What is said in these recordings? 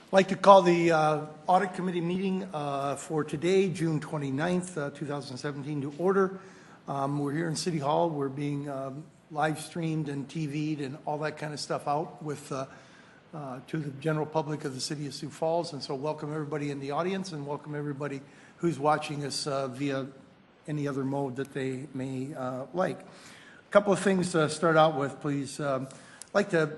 I'd like to call the Audit Committee meeting for today, June 29th, 2017, to order. We're here in City Hall. We're being live streamed and TV'd and all that kind of stuff out with to the general public of the City of Sioux Falls. And so welcome everybody in the audience and welcome everybody who's watching us via any other mode that they may like. A couple of things to start out with, please. I'd like to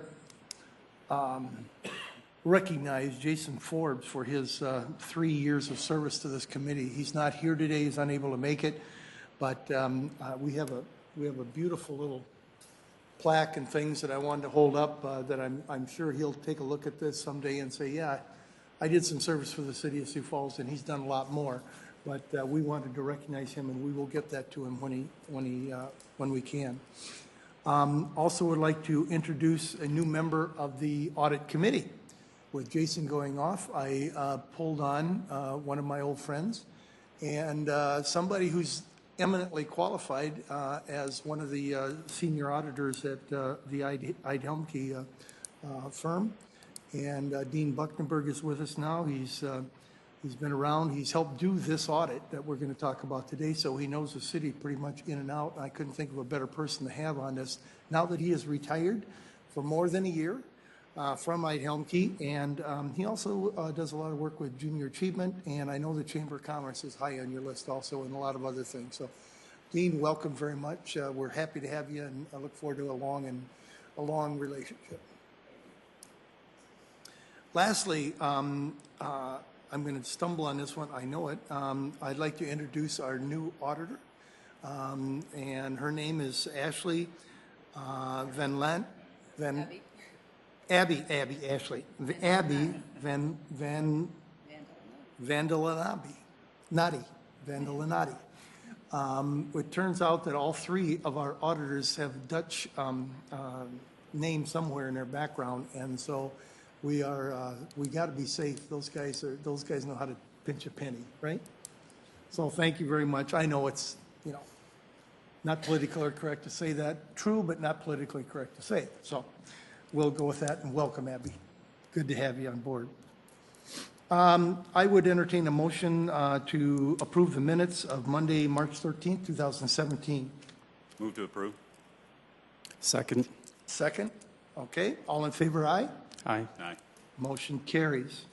recognize Jason Forbes for his 3 years of service to this committee. He's not here today; he's unable to make it, but we have a beautiful little plaque and things that I wanted to hold up. That I'm sure he'll take a look at this someday and say, "Yeah, I did some service for the City of Sioux Falls, and he's done a lot more." But we wanted to recognize him, and we will get that to him when we can. Also, would like to introduce a new member of the Audit Committee. With Jason going off, I pulled on one of my old friends and somebody who's eminently qualified as one of the senior auditors at the Eid-Helmke firm. And Dean Bucknenberg is with us now. He's been around. He's helped do this audit that we're going to talk about today, so he knows the city pretty much in and out. I couldn't think of a better person to have on this now that he is retired for more than a year. From Eid-Helmke, and he also does a lot of work with junior achievement, and I know the Chamber of Commerce is high on your list also, and a lot of other things. So, Dean, welcome very much. We're happy to have you, and I look forward to a long relationship. Lastly, I'm going to stumble on this one. I know it. I'd like to introduce our new auditor, and her name is Ashley Abby Vandelanati. It turns out that all three of our auditors have Dutch names somewhere in their background, and so we got to be safe. Those guys know how to pinch a penny, right? So thank you very much. I know it's not politically correct to say that. True, but not politically correct to say it. So we'll go with that, and welcome, Abby. Good to have you on board. I would entertain a motion to approve the minutes of Monday, March 13th, 2017. Move to approve. Second. Second. Okay. All in favor, aye? Aye. Aye. Motion carries.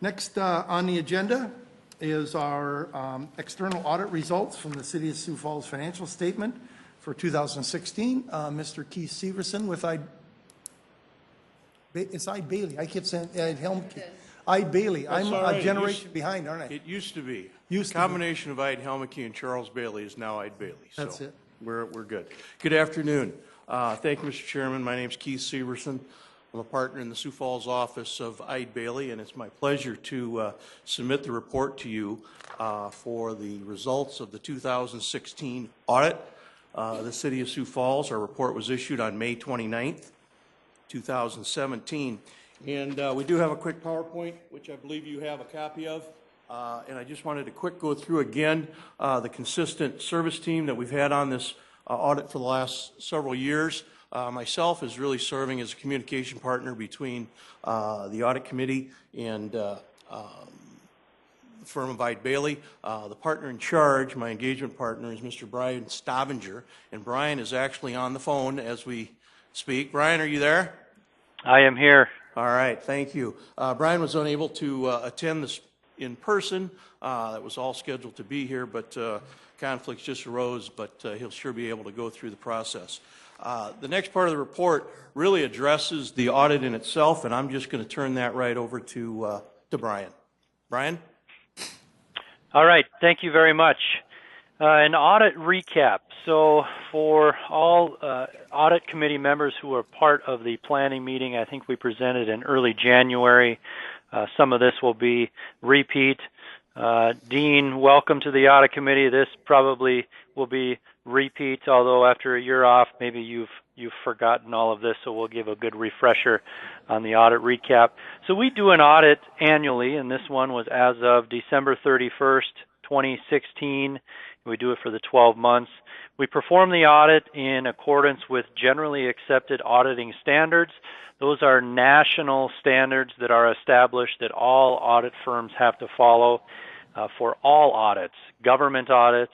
Next on the agenda is our external audit results from the City of Sioux Falls financial statement for 2016. Mr. Keith Severson with It's Eid-Bailey. I keep saying Eid-Helmke. Eid-Bailey. I'm a generation behind, aren't I? It used to be. Used to combination of Eid-Helmke and Charles Bailey is now Eid-Bailey. So that's it. We're good. Good afternoon. Thank you, Mr. Chairman. My name is Keith Severson. I'm a partner in the Sioux Falls office of Eid-Bailey, and it's my pleasure to submit the report to you for the results of the 2016 audit of the City of Sioux Falls. Our report was issued on May 29th. 2017. And we do have a quick PowerPoint, which I believe you have a copy of. And I just wanted to go through again the consistent service team that we've had on this audit for the last several years. Myself is really serving as a communication partner between the Audit Committee and the firm of Eid-Bailey. The partner in charge, my engagement partner, is Mr. Brian Stavanger. And Brian is actually on the phone as we speak. Brian, are you there? I am here. All right, thank you. Brian was unable to attend this in person. That was all scheduled to be here, but conflicts just arose, but he'll sure be able to go through the process. The next part of the report really addresses the audit in itself, and I'm just going to turn that right over to Brian. Brian? All right, thank you very much. An audit recap. So for all audit committee members who are part of the planning meeting, I think we presented in early January. Some of this will be repeat. Dean, welcome to the audit committee. This probably will be repeat, although after a year off, maybe you've forgotten all of this, so we'll give a good refresher on the audit recap. So we do an audit annually, and this one was as of December 31st, 2016, We do it for the 12 months. We perform the audit in accordance with generally accepted auditing standards. Those are national standards that are established that all audit firms have to follow for all audits, government audits,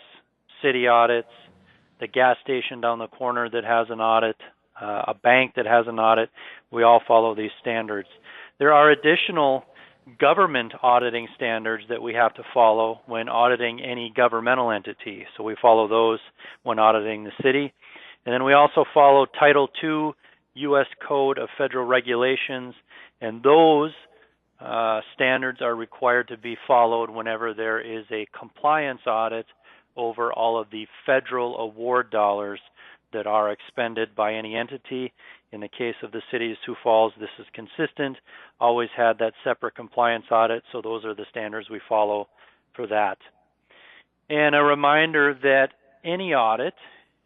city audits, the gas station down the corner that has an audit, a bank that has an audit. We all follow these standards. There are additional government auditing standards that we have to follow when auditing any governmental entity. So we follow those when auditing the city. And then we also follow Title II U.S. Code of Federal Regulations, and those standards are required to be followed whenever there is a compliance audit over all of the federal award dollars that are expended by any entity. In the case of the City of Sioux Falls, this is consistent, always had that separate compliance audit, so those are the standards we follow for that. And a reminder that any audit,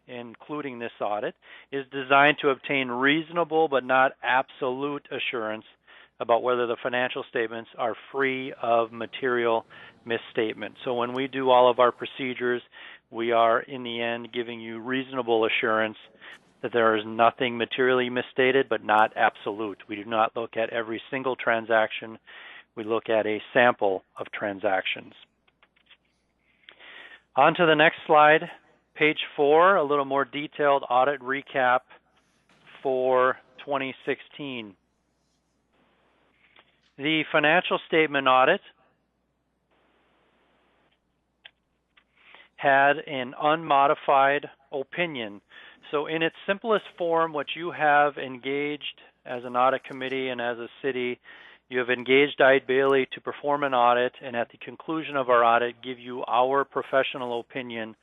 including this audit, is designed to obtain reasonable but not absolute assurance about whether the financial statements are free of material misstatement. So when we do all of our procedures, we are in the end giving you reasonable assurance that there is nothing materially misstated but not absolute. We do not look at every single transaction. We look at a sample of transactions. On to the next slide, page 4, a little more detailed audit recap for 2016. The financial statement audit had an unmodified opinion. So in its simplest form, what you have engaged as an audit committee and as a city, you have engaged Eide Bailly to perform an audit, and at the conclusion of our audit, give you our professional opinion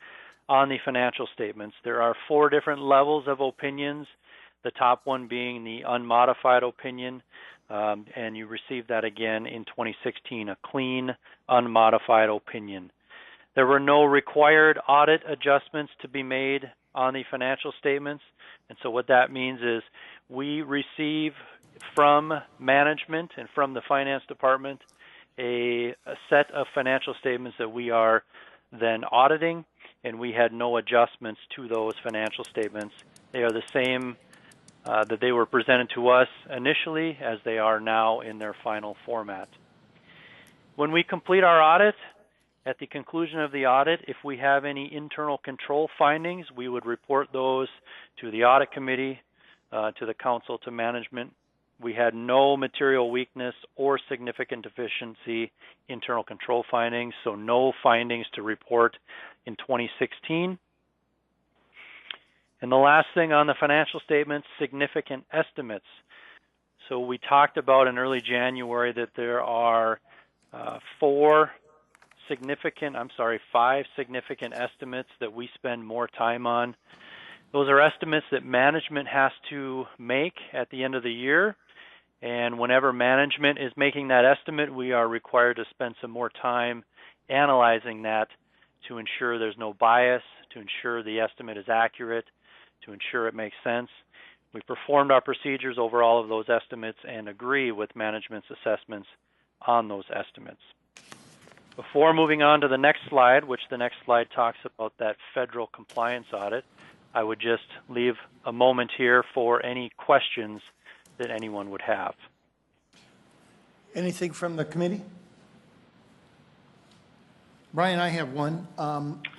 on the financial statements. There are 4 different levels of opinions, the top one being the unmodified opinion, and you received that again in 2016, a clean, unmodified opinion. There were no required audit adjustments to be made on the financial statements, and so what that means is we receive from management and from the finance department a set of financial statements that we are then auditing, and we had no adjustments to those financial statements. They are the same that they were presented to us initially as they are now in their final format. When we complete our audit, at the conclusion of the audit, if we have any internal control findings, we would report those to the audit committee, to the council, to management. We had no material weakness or significant deficiency internal control findings, so no findings to report in 2016. And the last thing on the financial statements, significant estimates. So we talked about in early January that there are 5 significant estimates that we spend more time on. Those are estimates that management has to make at the end of the year. And whenever management is making that estimate, we are required to spend some more time analyzing that to ensure there's no bias, to ensure the estimate is accurate, to ensure it makes sense. We performed our procedures over all of those estimates and agree with management's assessments on those estimates. Before moving on to the next slide, which the next slide talks about that federal compliance audit, I would just leave a moment here for any questions that anyone would have. Anything from the committee? Brian, I have one.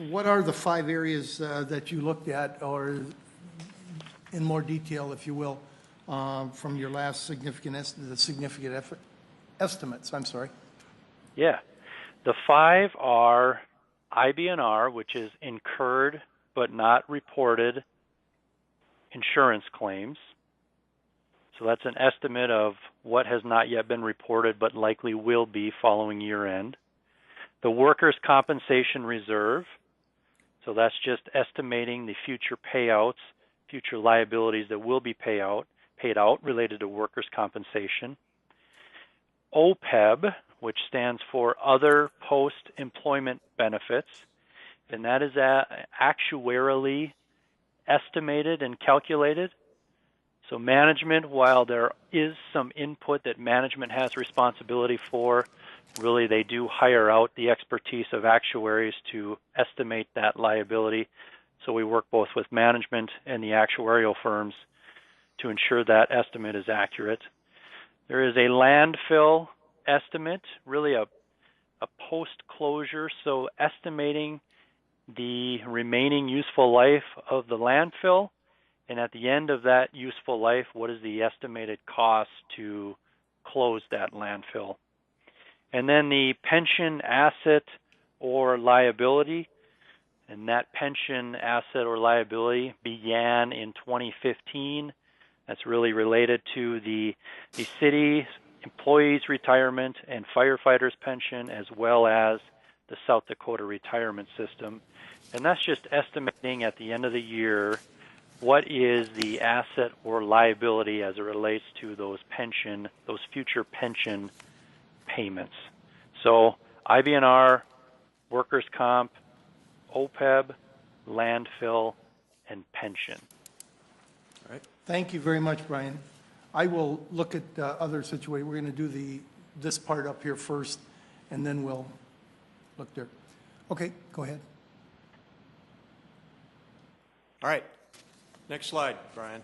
What are the 5 areas that you looked at, or in more detail, if you will, from your last significant estimates? I'm sorry. Yeah. The 5 are IBNR, which is incurred but not reported insurance claims. So that's an estimate of what has not yet been reported but likely will be following year end. The workers' compensation reserve, so that's just estimating the future payouts, future liabilities that will be paid out related to workers' compensation. OPEB, which stands for Other Post-Employment Benefits, and that is actuarially estimated and calculated. So management, while there is some input that management has responsibility for Really, they do hire out the expertise of actuaries to estimate that liability. So we work both with management and the actuarial firms to ensure that estimate is accurate. There is a landfill estimate, really a post-closure, so estimating the remaining useful life of the landfill, and at the end of that useful life, what is the estimated cost to close that landfill. And then the pension asset or liability, and that pension asset or liability began in 2015. That's really related to the city employees' retirement and firefighters' pension, as well as the South Dakota retirement system. And that's just estimating at the end of the year what is the asset or liability as it relates to those future pension payments. So IBNR, workers' comp, OPEB, landfill, and pension. All right. Thank you very much, Brian. I will look at other situations. We're going to do this part up here first, and then we'll look there. Okay, go ahead. All right. Next slide, Brian.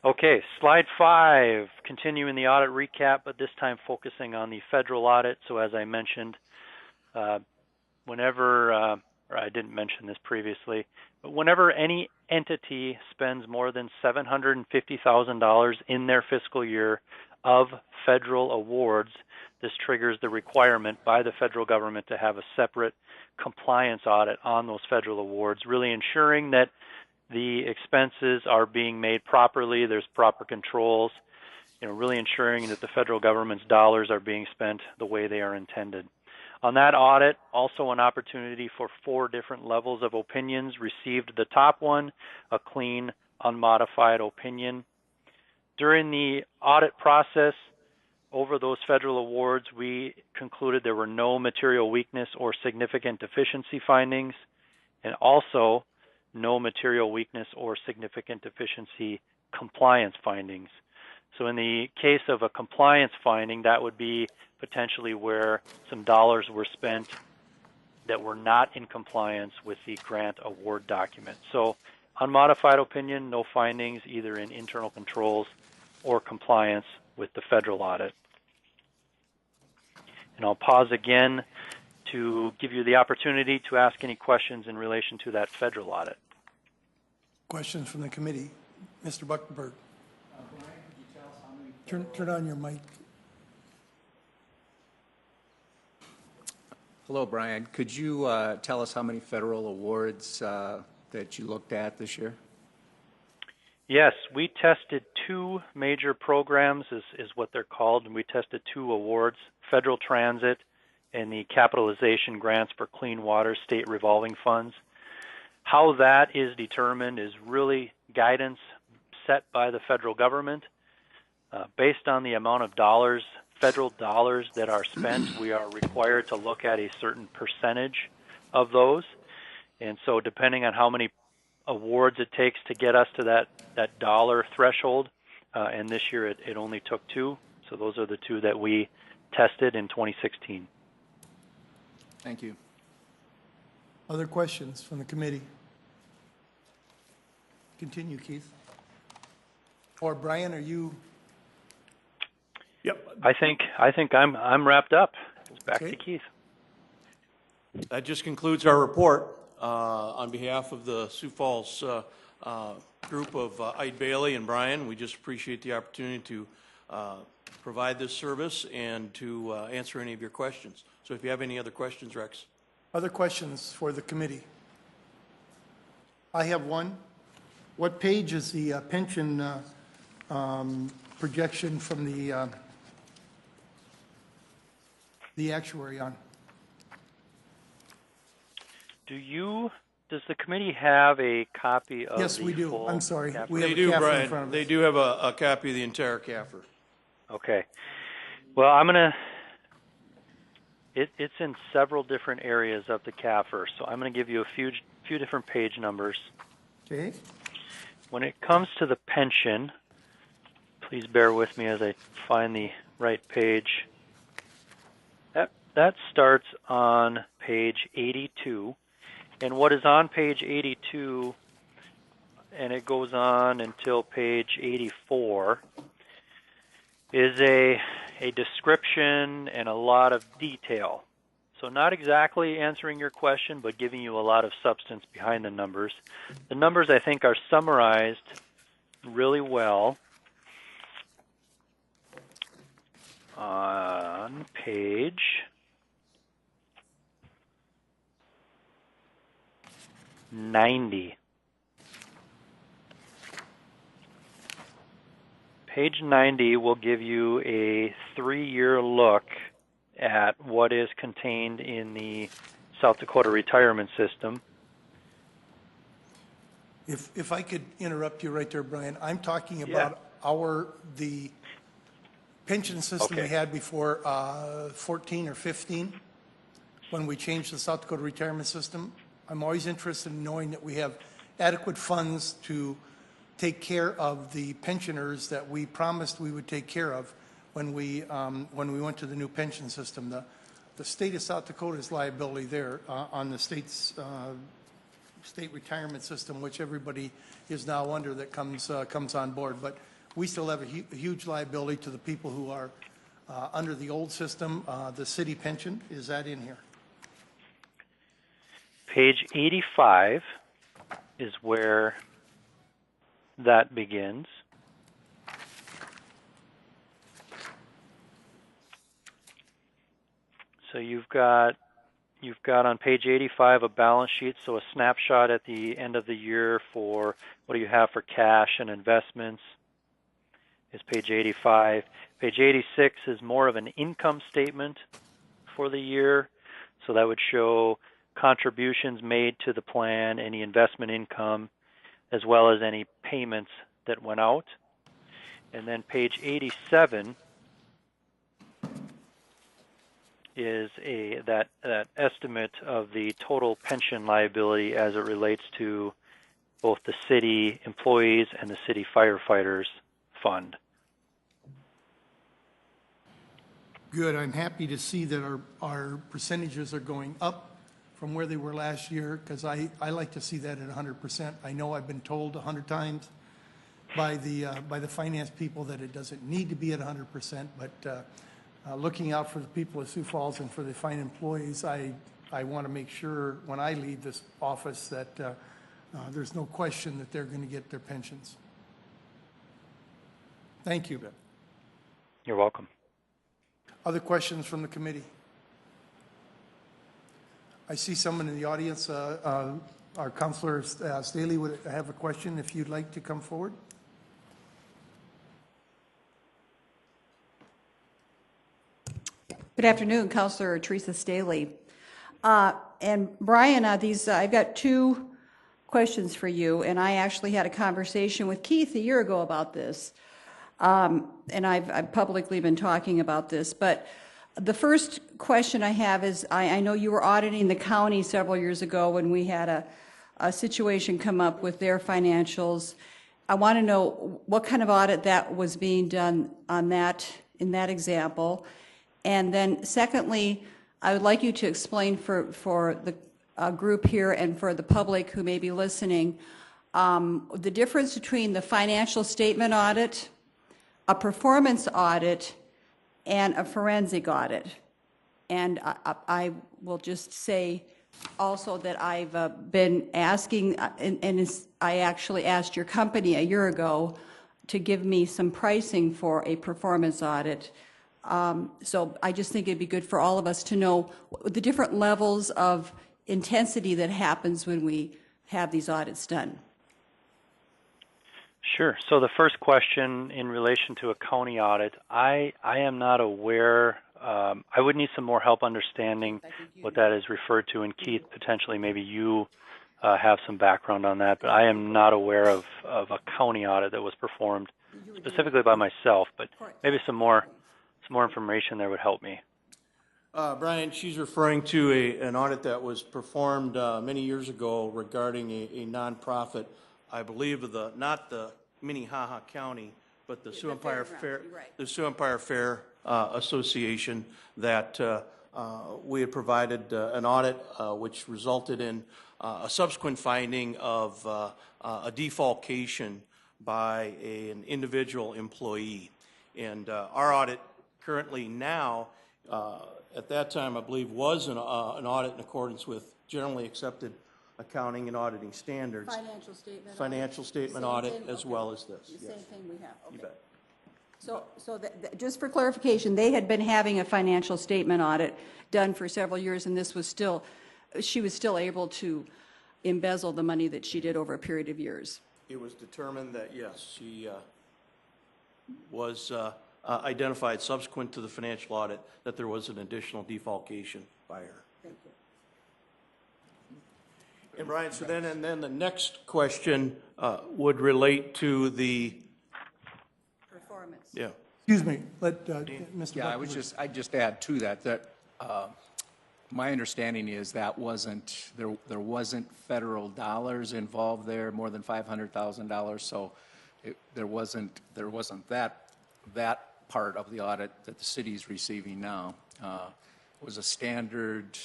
Okay, slide 5, continuing the audit recap, but this time focusing on the federal audit. So as I mentioned, whenever, or I didn't mention this previously, but whenever any entity spends more than $750,000 in their fiscal year of federal awards, this triggers the requirement by the federal government to have a separate compliance audit on those federal awards, really ensuring that the expenses are being made properly, there's proper controls, really ensuring that the federal government's dollars are being spent the way they are intended. On that audit, also an opportunity for 4 different levels of opinions received. The top one, a clean, unmodified opinion. During the audit process, over those federal awards, we concluded there were no material weakness or significant deficiency findings, and also no material weakness or significant deficiency compliance findings. So in the case of a compliance finding, that would be potentially where some dollars were spent that were not in compliance with the grant award document. So unmodified opinion, no findings either in internal controls or compliance with the federal audit. And I'll pause again to give you the opportunity to ask any questions in relation to that federal audit. Questions from the committee. Mr. Buckenberg. Brian, could you tell us how many... Turn on your mic. Hello, Brian. Could you tell us how many federal awards that you looked at this year? Yes, we tested 2 major programs, is what they're called, and we tested 2 awards, federal transit and the capitalization grants for clean water state revolving funds. How that is determined is really guidance set by the federal government. Based on the amount of dollars, federal dollars that are spent, we are required to look at a certain percentage of those. And so depending on how many awards it takes to get us to that dollar threshold, and this year it only took 2. So those are the 2 that we tested in 2016. Thank you. Other questions from the committee? Continue, Keith. Or Brian, are you? Yep. I think I'm wrapped up. It's back Okay. to Keith. That just concludes our report. On behalf of the Sioux Falls group of Ide Bailey and Brian, we just appreciate the opportunity to provide this service and to answer any of your questions. So if you have any other questions, Rex. Other questions for the committee? I have one. What page is the pension projection from the actuary on? Does the committee have a copy of Yes, the we do. full I'm sorry. CAFR? We have They a do, CAFR in Brian. front of They us. do have a copy of the entire CAFR. Okay. Well, it's in several different areas of the CAFR, so I'm going to give you a few different page numbers. Okay. When it comes to the pension, please bear with me as I find the right page. that starts on page 82. And what is on page 82, and it goes on until page 84, is a description and a lot of detail. So not exactly answering your question, but giving you a lot of substance behind the numbers. The numbers, I think, are summarized really well on page 90. Page 90 will give you a 3-year look at what is contained in the South Dakota retirement system. If I could interrupt you right there, Brian, I'm talking Yeah. about the pension system we Okay. had before 14 or 15, when we changed the South Dakota retirement system. I'm always interested in knowing that we have adequate funds to take care of the pensioners that we promised we would take care of when we went to the new pension system. The state of South Dakota's liability there on the state's state retirement system, which everybody is now under that comes on board. But we still have a huge liability to the people who are under the old system. The city pension, is that in here? Page 85 is where that begins. So you've got on page 85 a balance sheet, so a snapshot at the end of the year for what do you have for cash and investments is page 85. Page 86 is more of an income statement for the year, so that would show contributions made to the plan, any investment income, as well as any payments that went out. And then page 87 is that estimate of the total pension liability as it relates to both the city employees and the city firefighters fund. Good. I'm happy to see that our percentages are going up from where they were last year, because I like to see that at 100%. I know I've been told 100 times by the finance people that it doesn't need to be at 100%, but looking out for the people of Sioux Falls and for the fine employees, I want to make sure when I leave this office that there's no question that they're going to get their pensions. Thank you. You're welcome. Other questions from the committee? I see someone in the audience. Our Councilor Staley would have a question if you'd like to come forward. Good afternoon, Councilor Teresa Staley. And Brian, I've got 2 questions for you, and I actually had a conversation with Keith a year ago about this, and I've publicly been talking about this. But the first question I have is, I know you were auditing the county several years ago when we had a situation come up with their financials. I want to know what kind of audit that was being done on that, in that example. And then secondly, I would like you to explain for the group here and for the public who may be listening, the difference between the financial statement audit, a performance audit, and a forensic audit. And I will just say also that I've been asking, and I actually asked your company a year ago to give me some pricing for a performance audit. So I just think it'd be good for all of us to know the different levels of intensity that happens when we have these audits done. Sure. So the first question in relation to a county audit, I am not aware. I would need some more help understanding what that is referred to. And Keith, potentially maybe you have some background on that, but I am not aware of a county audit that was performed specifically by myself, but maybe some more information there would help me. Brian, she's referring to an audit that was performed many years ago regarding a nonprofit, I believe not the Minnehaha County, but the Sioux Empire Fair, the Sioux Empire Fair Association that we had provided an audit which resulted in a subsequent finding of a defalcation by an individual employee. And our audit currently now, at that time I believe, was an audit in accordance with generally accepted accounting and auditing standards. Financial statement audit as well as this. The same thing we have, okay. You bet. So just for clarification, they had been having a financial statement audit done for several years, and this was still, she was still able to embezzle the money that she did over a period of years. It was determined that, yes, she was identified subsequent to the financial audit that there was an additional defalcation by her. Thank you. And Brian, so then the next question would relate to the Performance. yeah. Excuse me, let Mr. Yeah, Buckley. I'd just add to that my understanding is that there wasn't federal dollars involved there, more than $500,000, so there wasn't that part of the audit that the city's receiving now. It was a standard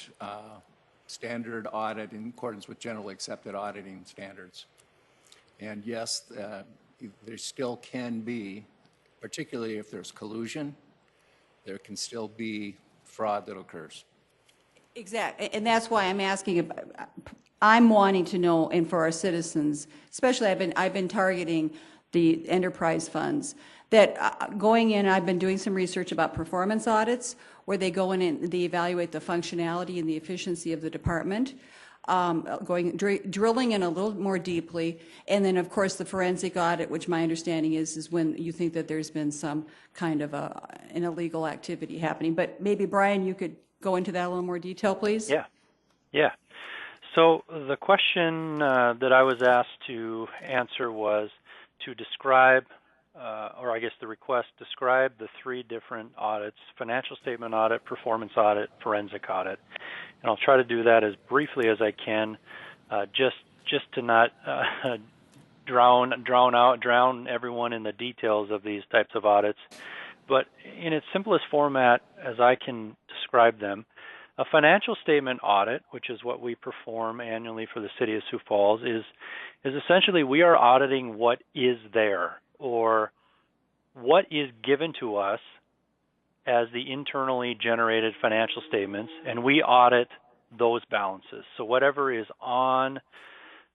audit in accordance with generally accepted auditing standards. And yes, there still can be, particularly if there's collusion, there can still be fraud that occurs. Exactly, and that's why I'm asking, I'm wanting to know, and for our citizens, especially I've been targeting the enterprise funds, that going in, I've been doing some research about performance audits, where they go in and they evaluate the functionality and the efficiency of the department, drilling in a little more deeply, and then of course the forensic audit, which my understanding is when you think that there's been some kind of an illegal activity happening. But maybe Brian, you could go into that a little more detail, please? Yeah. So the question that I was asked to answer was to describe, or I guess the request, describe the three different audits: financial statement audit, performance audit, forensic audit. And I'll try to do that as briefly as I can, just to not drown everyone in the details of these types of audits. But in its simplest format, as I can describe them, a financial statement audit, which is what we perform annually for the City of Sioux Falls, is essentially we are auditing what is there, or what is given to us as the internally generated financial statements, and we audit those balances. So whatever is on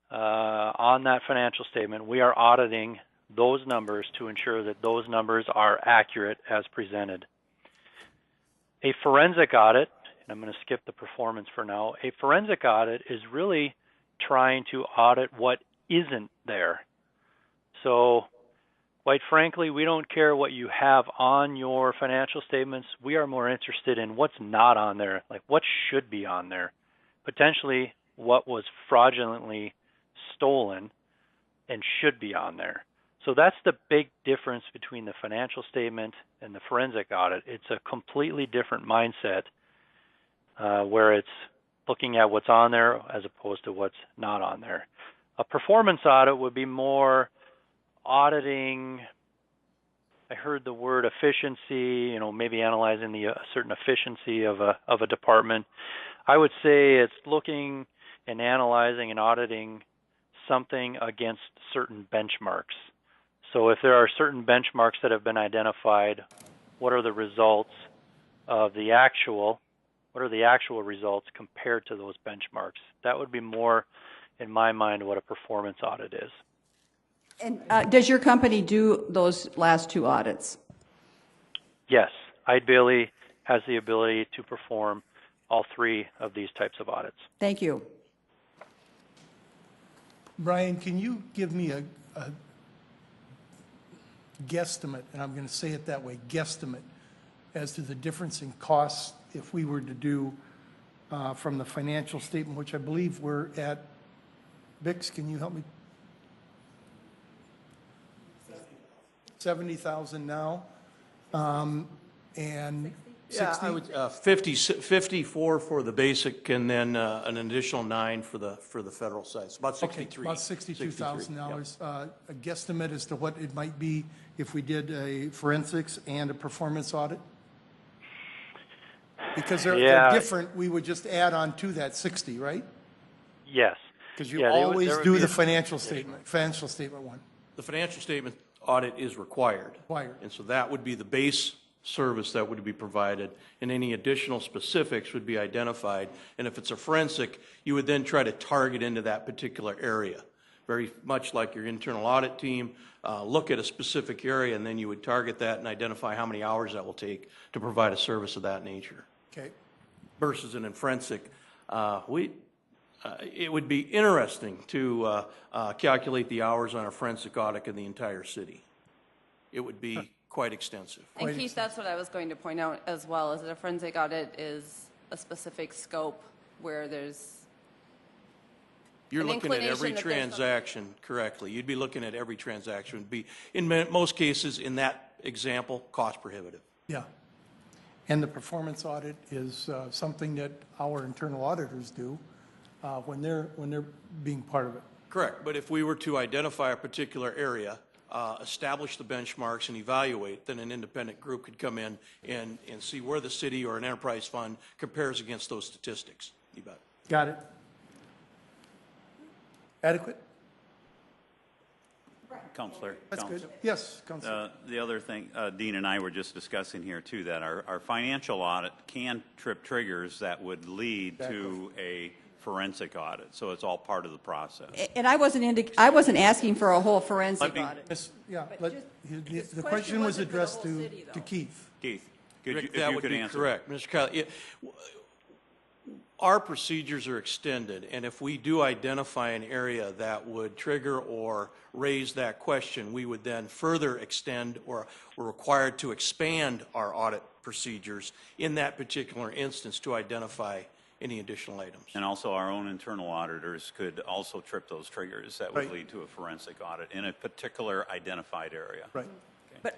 that financial statement, we are auditing those numbers to ensure that those numbers are accurate as presented. A forensic audit, and I'm going to skip the performance for now, a forensic audit is really trying to audit what isn't there. So quite frankly, we don't care what you have on your financial statements. We are more interested in what's not on there, like what should be on there, potentially what was fraudulently stolen and should be on there. So that's the big difference between the financial statement and the forensic audit. It's a completely different mindset where it's looking at what's on there as opposed to what's not on there. A performance audit would be more auditing, I heard the word efficiency, maybe analyzing the certain efficiency of a department. I would say it's looking and analyzing and auditing something against certain benchmarks. So if there are certain benchmarks that have been identified, what are the results of the actual, what are the actual results compared to those benchmarks? That would be more, in my mind, what a performance audit is. And does your company do those last two audits? Yes, Eide Bailly has the ability to perform all three of these types of audits. Thank you. Brian, can you give me a guesstimate, and I'm going to say it that way, guesstimate, as to the difference in costs if we were to do from the financial statement, which I believe we're at, Bix, can you help me? 70,000 now, and 60? I would 54 for the basic, and then an additional 9 for the federal side. It's about 63. Okay, about $62,000. A guesstimate as to what it might be if we did a forensics and a performance audit? Because they're different, we would just add on to that 60, right? Yes. Because you Yeah, always there would do be the a- financial statement one. The financial statement audit is required. Required. And so that would be the base service that would be provided, and any additional specifics would be identified. And if it's a forensic, you would then try to target into that particular area. Very much like your internal audit team, look at a specific area, and then you would target that and identify how many hours that will take to provide a service of that nature. Okay. Versus in forensic, it would be interesting to calculate the hours on a forensic audit in the entire city. It would be quite extensive. And Keith, that's what I was going to point out as well, is that a forensic audit is a specific scope where there's You're an looking at every inclination that there's transaction correctly. You'd be looking at every transaction. Would be, in most cases, in that example, cost prohibitive. Yeah. And the performance audit is something that our internal auditors do when they're being part of it. Correct, but if we were to identify a particular area, establish the benchmarks and evaluate, then an independent group could come in and see where the city or an enterprise fund compares against those statistics. You bet. Got it. Adequate? Counselor. That's good. Yes, Councilor. The other thing, Dean and I were just discussing here too, that our financial audit can trip triggers that would lead to a forensic audit. So it's all part of the process. And I wasn't asking for a whole forensic audit. Yes, yeah, But but just- the question was wasn't for the addressed whole to city, though. Keith. Keith, if Rick, you that would could be answer. correct. Mr. Kiley, our procedures are extended, and if we do identify an area that would trigger or raise that question, we would then further extend or we're required to expand our audit procedures in that particular instance to identify any additional items. And also our own internal auditors could also trip those triggers that would Right. lead to a forensic audit in a particular identified area. Right. But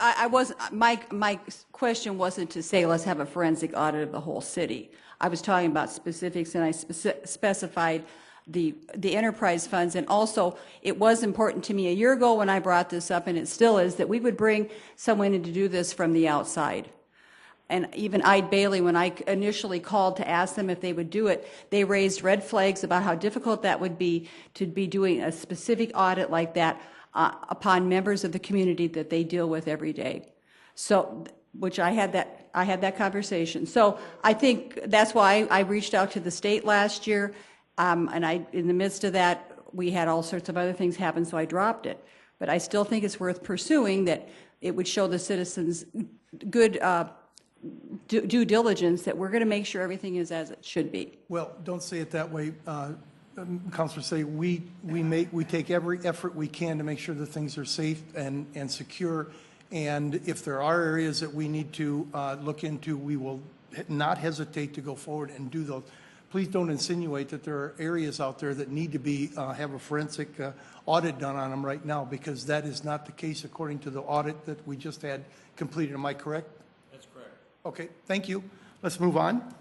my question wasn't to say, let's have a forensic audit of the whole city. I was talking about specifics, and I specified the enterprise funds. And also, it was important to me a year ago when I brought this up, and it still is, that we would bring someone in to do this from the outside. And even Ide Bailey, when I initially called to ask them if they would do it, they raised red flags about how difficult that would be to be doing a specific audit like that upon members of the community that they deal with every day. So, which I had that conversation. So I think that's why I reached out to the state last year, and in the midst of that, we had all sorts of other things happen, so I dropped it. But I still think it's worth pursuing, that it would show the citizens good due diligence that we're going to make sure everything is as it should be. Well, don't say it that way, Councilor. Say we take every effort we can to make sure that things are safe and secure. And if there are areas that we need to look into, we will not hesitate to go forward and do those. Please don't insinuate that there are areas out there that need to be have a forensic audit done on them right now, because that is not the case according to the audit that we just had completed. Am I correct? That's correct. Okay, thank you. Let's move on.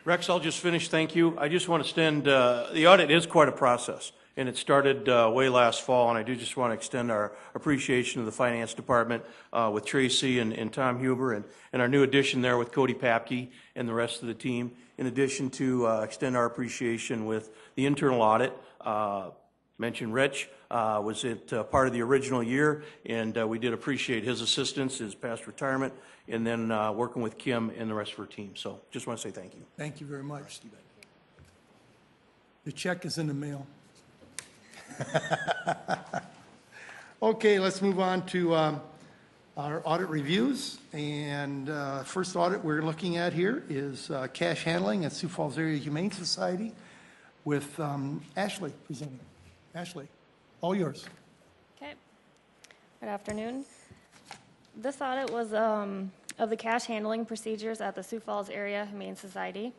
Rex, I'll just finish. Thank you. I just want to extend, the audit is quite a process, and it started way last fall, and I do just want to extend our appreciation to the Finance Department with Tracy and Tom Huber, and our new addition there with Cody Papke and the rest of the team, in addition to extend our appreciation with the internal audit. Mentioned Rich was part of the original year, and we did appreciate his assistance, his past retirement, and then working with Kim and the rest of her team. So just want to say thank you. Thank you very much. The check is in the mail. Okay, let's move on to our audit reviews. And first audit we're looking at here is cash handling at Sioux Falls Area Humane Society with Ashley presenting. Ashley, all yours. Okay. Good afternoon. This audit was of the cash handling procedures at the Sioux Falls Area Humane Society.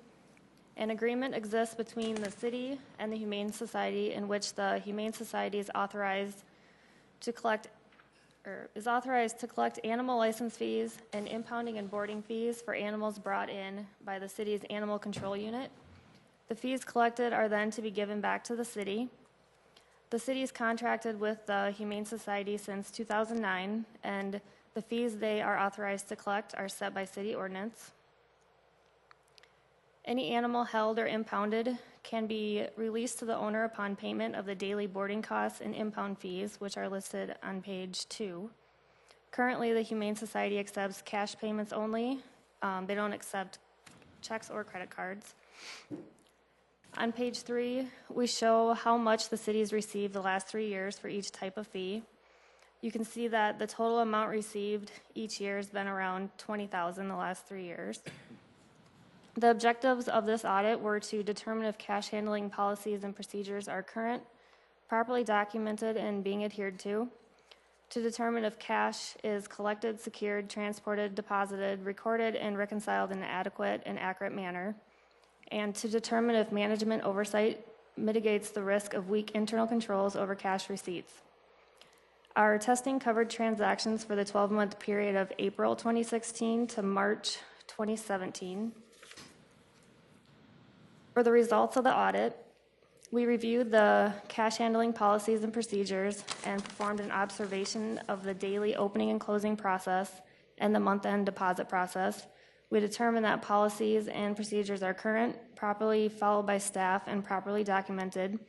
An agreement exists between the city and the Humane Society in which the Humane Society is authorized to collect animal license fees and impounding and boarding fees for animals brought in by the city's animal control unit. The fees collected are then to be given back to the city. The city's contracted with the Humane Society since 2009, and The fees they are authorized to collect are set by city ordinance. Any animal held or impounded can be released to the owner upon payment of the daily boarding costs and impound fees, which are listed on page 2. Currently, the Humane Society accepts cash payments only. They don't accept checks or credit cards. On page 3, we show how much the city's received the last 3 years for each type of fee. You can see that the total amount received each year has been around $20,000 the last 3 years. The objectives of this audit were to determine if cash handling policies and procedures are current, properly documented, and being adhered to determine if cash is collected, secured, transported, deposited, recorded, and reconciled in an adequate and accurate manner, and to determine if management oversight mitigates the risk of weak internal controls over cash receipts. Our testing covered transactions for the 12-month period of April 2016 to March 2017. For the results of the audit, we reviewed the cash handling policies and procedures and performed an observation of the daily opening and closing process and the month-end deposit process. We determined that policies and procedures are current, properly followed by staff, and properly documented,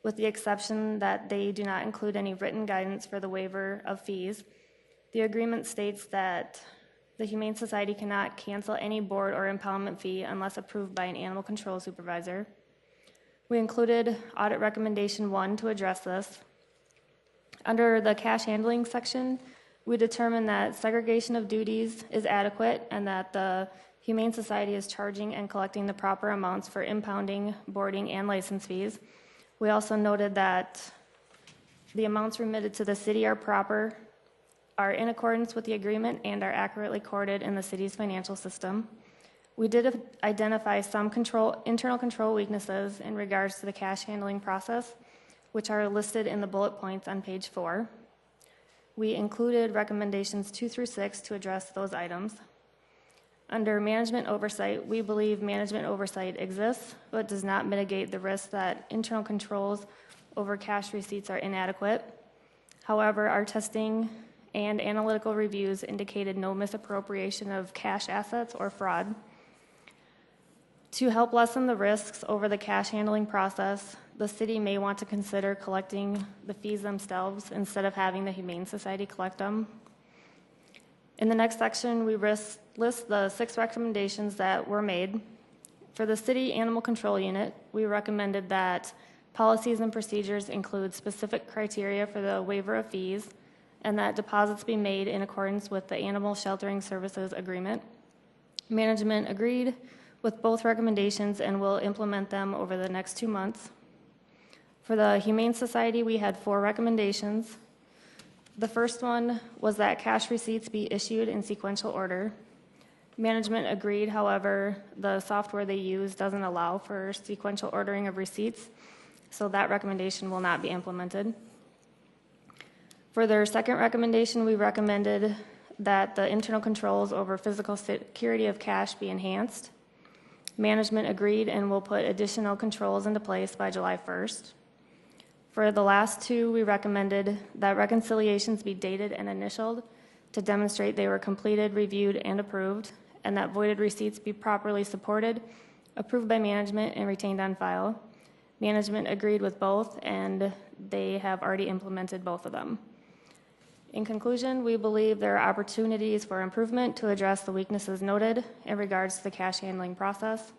with the exception that they do not include any written guidance for the waiver of fees. The agreement states that the Humane Society cannot cancel any board or impoundment fee unless approved by an animal control supervisor. We included Audit Recommendation 1 to address this. Under the cash handling section, we determined that segregation of duties is adequate and that the Humane Society is charging and collecting the proper amounts for impounding, boarding, and license fees. We also noted that the amounts remitted to the city are proper, are in accordance with the agreement, and are accurately recorded in the city's financial system. We did identify some internal control weaknesses in regards to the cash handling process, which are listed in the bullet points on page 4. We included recommendations 2 through 6 to address those items. Under management oversight, we believe management oversight exists, but does not mitigate the risk that internal controls over cash receipts are inadequate. However, our testing and analytical reviews indicated no misappropriation of cash assets or fraud. To help lessen the risks over the cash handling process, the city may want to consider collecting the fees themselves instead of having the Humane Society collect them. In the next section, we list the 6 recommendations that were made. For the city animal control unit, we recommended that policies and procedures include specific criteria for the waiver of fees and that deposits be made in accordance with the Animal Sheltering Services Agreement. Management agreed with both recommendations and will implement them over the next 2 months. For the Humane Society, we had 4 recommendations. The first one was that cash receipts be issued in sequential order. Management agreed, however, the software they use doesn't allow for sequential ordering of receipts, so that recommendation will not be implemented. For their second recommendation, we recommended that the internal controls over physical security of cash be enhanced. Management agreed and will put additional controls into place by July 1st. For the last 2, we recommended that reconciliations be dated and initialed to demonstrate they were completed, reviewed, and approved, and that voided receipts be properly supported, approved by management, and retained on file. Management agreed with both, and they have already implemented both of them. In conclusion, we believe there are opportunities for improvement to address the weaknesses noted in regards to the cash handling process,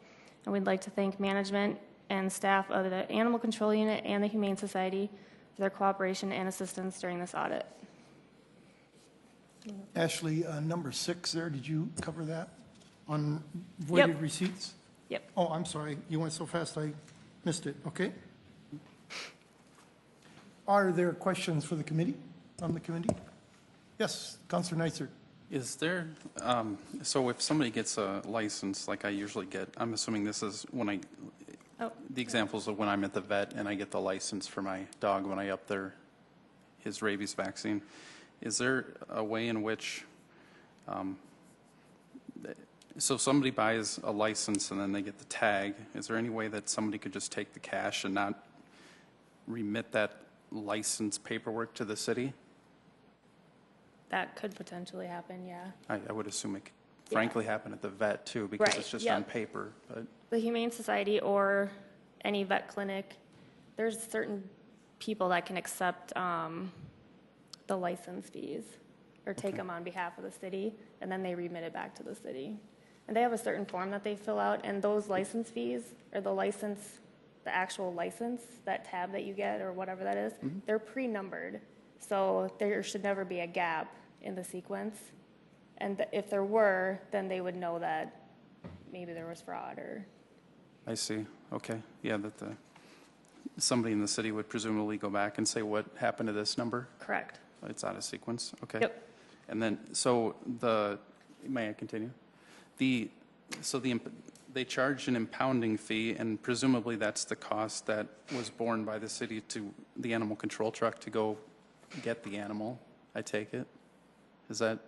and we'd like to thank management and staff of the Animal Control Unit and the Humane Society for their cooperation and assistance during this audit. Ashley, number 6 there, did you cover that on voided receipts? Yep. Oh, I'm sorry, you went so fast I missed it, okay. Are there questions for the committee, from the committee? Yes, Councilor Neitzer. Is there, so if somebody gets a license like I usually get, I'm assuming this is when the examples of when I'm at the vet and I get the license for my dog when I up his rabies vaccine. Is there a way in which, so somebody buys a license and then they get the tag, is there any way that somebody could just take the cash and not remit that license paperwork to the city? that could potentially happen, yeah. I would assume it could frankly happen at the vet too, because Right, it's just yep. on paper, but. The Humane Society or any vet clinic, there's certain people that can accept the license fees or take them on behalf of the city, and then they remit it back to the city. And they have a certain form that they fill out, and those license fees, or the actual license, that tab that you get or whatever that is, they're pre-numbered. So there should never be a gap in the sequence. And if there were, then they would know that maybe there was fraud or. I see, okay, yeah, that somebody in the city would presumably go back and say, what happened to this number? Correct. It's out of sequence, okay. Yep. And then, may I continue? They charge an impounding fee, and presumably that's the cost that was borne by the city to the animal control truck to go get the animal, I take it? Is that?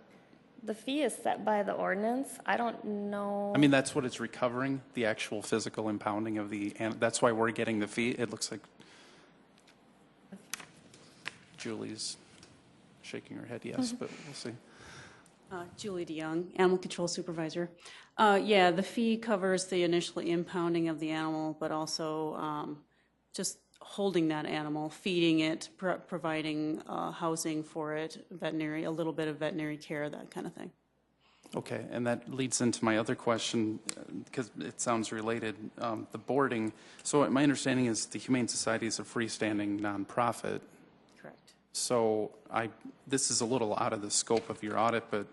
The fee is set by the ordinance. I don't know. I mean, that's what it's recovering, the actual physical impounding of that's why we're getting the fee. It looks like Julie's shaking her head yes, but we'll see. Julie DeYoung, Animal Control Supervisor. Yeah, the fee covers the initial impounding of the animal, but also just holding that animal, feeding it, providing housing for it, a little bit of veterinary care, that kind of thing. Okay, and that leads into my other question, because it sounds related. The boarding, so my understanding is the Humane Society is a freestanding nonprofit. Correct. So this is a little out of the scope of your audit, but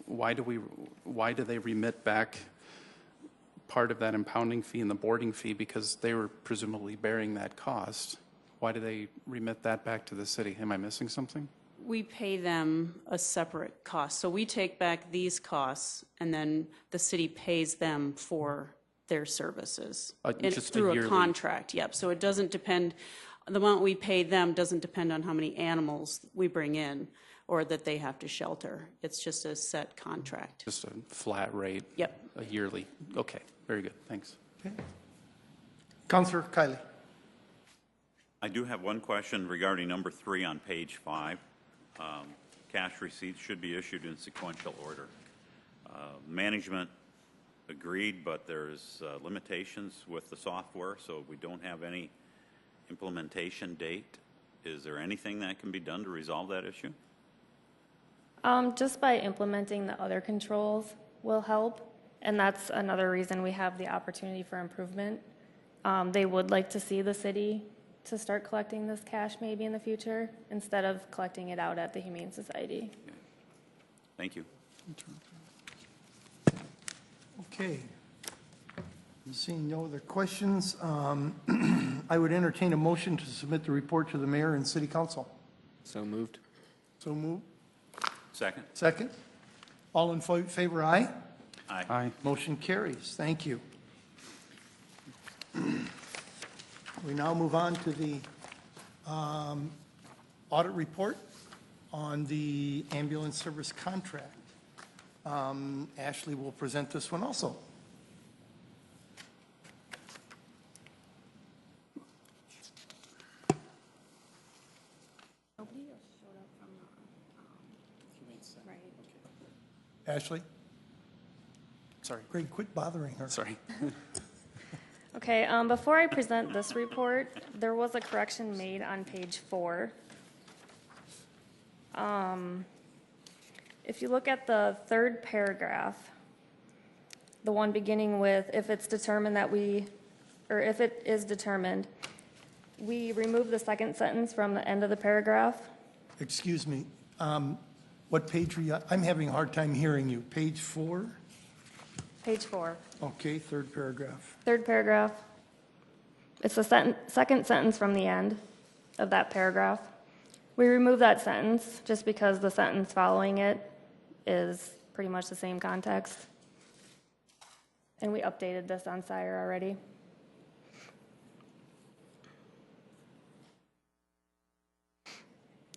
why do they remit back part of that impounding fee and the boarding fee, because they were presumably bearing that cost? Why do they remit that back to the city? Am I missing something? We pay them a separate cost. So we take back these costs, and then the city pays them for their services. Just through yearly. a contract, yep. So it doesn't depend, the amount we pay them doesn't depend on how many animals we bring in or that they have to shelter. It's just a set contract. Just a flat rate? Yep. A yearly? Okay, very good, thanks. Okay. Councillor Kiley. I do have one question regarding number 3 on page 5. Cash receipts should be issued in sequential order. Management agreed, but there's limitations with the software, so we don't have any implementation date. Is there anything that can be done to resolve that issue? Just by implementing the other controls will help, and that's another reason we have the opportunity for improvement. They would like to see the city to start collecting this cash maybe in the future instead of collecting it out at the Humane Society. Okay. Thank you. Okay. Seeing no other questions, I would entertain a motion to submit the report to the mayor and city council. So moved. So moved. Second. Second. All in favor, aye? Aye. Aye. Motion carries. Thank you. We now move on to the audit report on the ambulance service contract. Ashley will present this one also. Nobody showed up from right. Ashley? Sorry. Greg, quit bothering her. Sorry. Okay, before I present this report, there was a correction made on page 4. If you look at the third paragraph, the one beginning with, if it's determined that if it is determined, we remove the second sentence from the end of the paragraph. Excuse me. What page are you on? I'm having a hard time hearing you. Page 4? Page 4. Okay, third paragraph. Third paragraph. It's the second sentence from the end of that paragraph. We remove that sentence just because the sentence following it is pretty much the same context. And we updated this on SIRE already.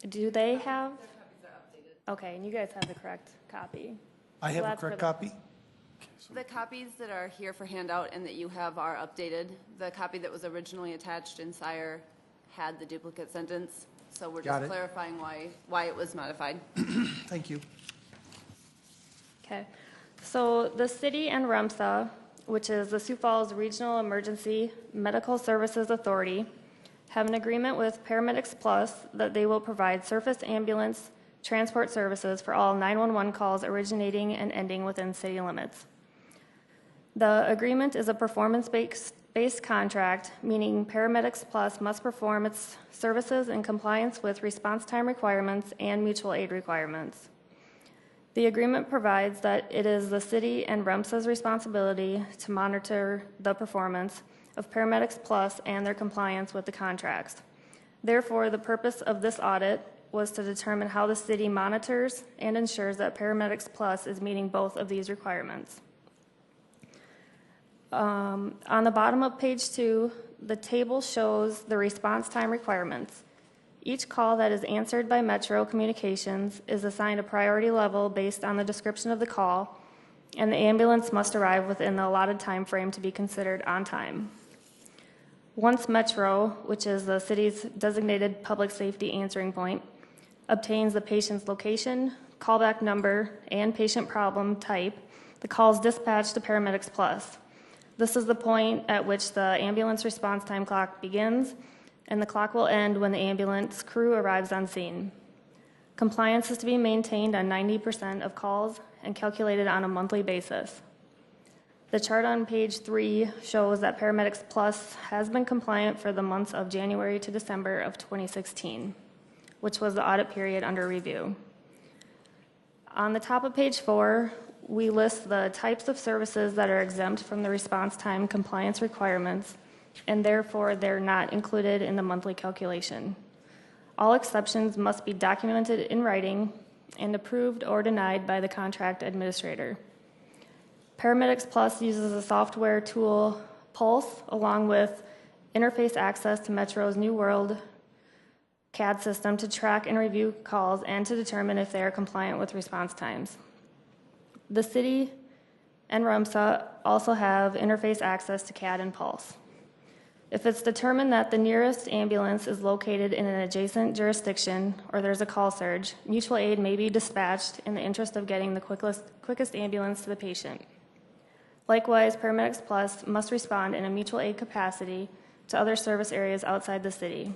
Do they have? Okay, and you guys have the correct copy. I have a that's correct for the- copy? The copies that are here for handout and that you have are updated. The copy that was originally attached in SIRE had the duplicate sentence, so we're Got just it. clarifying why it was modified. Thank you. Okay. So the city and REMSA, which is the Sioux Falls Regional Emergency Medical Services Authority, have an agreement with Paramedics Plus that they will provide surface ambulance transport services for all 911 calls originating and ending within city limits. The agreement is a performance-based contract, meaning Paramedics Plus must perform its services in compliance with response time requirements and mutual aid requirements. The agreement provides that it is the city and REMSA's responsibility to monitor the performance of Paramedics Plus and their compliance with the contracts. Therefore, the purpose of this audit was to determine how the city monitors and ensures that Paramedics Plus is meeting both of these requirements. On the bottom of page 2, the table shows the response time requirements. Each call that is answered by Metro Communications is assigned a priority level based on the description of the call, and the ambulance must arrive within the allotted time frame to be considered on time. Once Metro, which is the city's designated public safety answering point, obtains the patient's location, callback number, and patient problem type, the call is dispatched to Paramedics Plus. This is the point at which the ambulance response time clock begins, and the clock will end when the ambulance crew arrives on scene. Compliance is to be maintained on 90% of calls and calculated on a monthly basis. The chart on page 3 shows that Paramedics Plus has been compliant for the months of January to December of 2016, which was the audit period under review. On the top of page 4, we list the types of services that are exempt from the response time compliance requirements, and therefore they're not included in the monthly calculation. All exceptions must be documented in writing and approved or denied by the contract administrator. Paramedics Plus uses a software tool, Pulse, along with interface access to Metro's New World CAD system to track and review calls and to determine if they are compliant with response times. The city and REMSA also have interface access to CAD and Pulse. If it's determined that the nearest ambulance is located in an adjacent jurisdiction or there's a call surge, mutual aid may be dispatched in the interest of getting the quickest ambulance to the patient. Likewise, Paramedics Plus must respond in a mutual aid capacity to other service areas outside the city.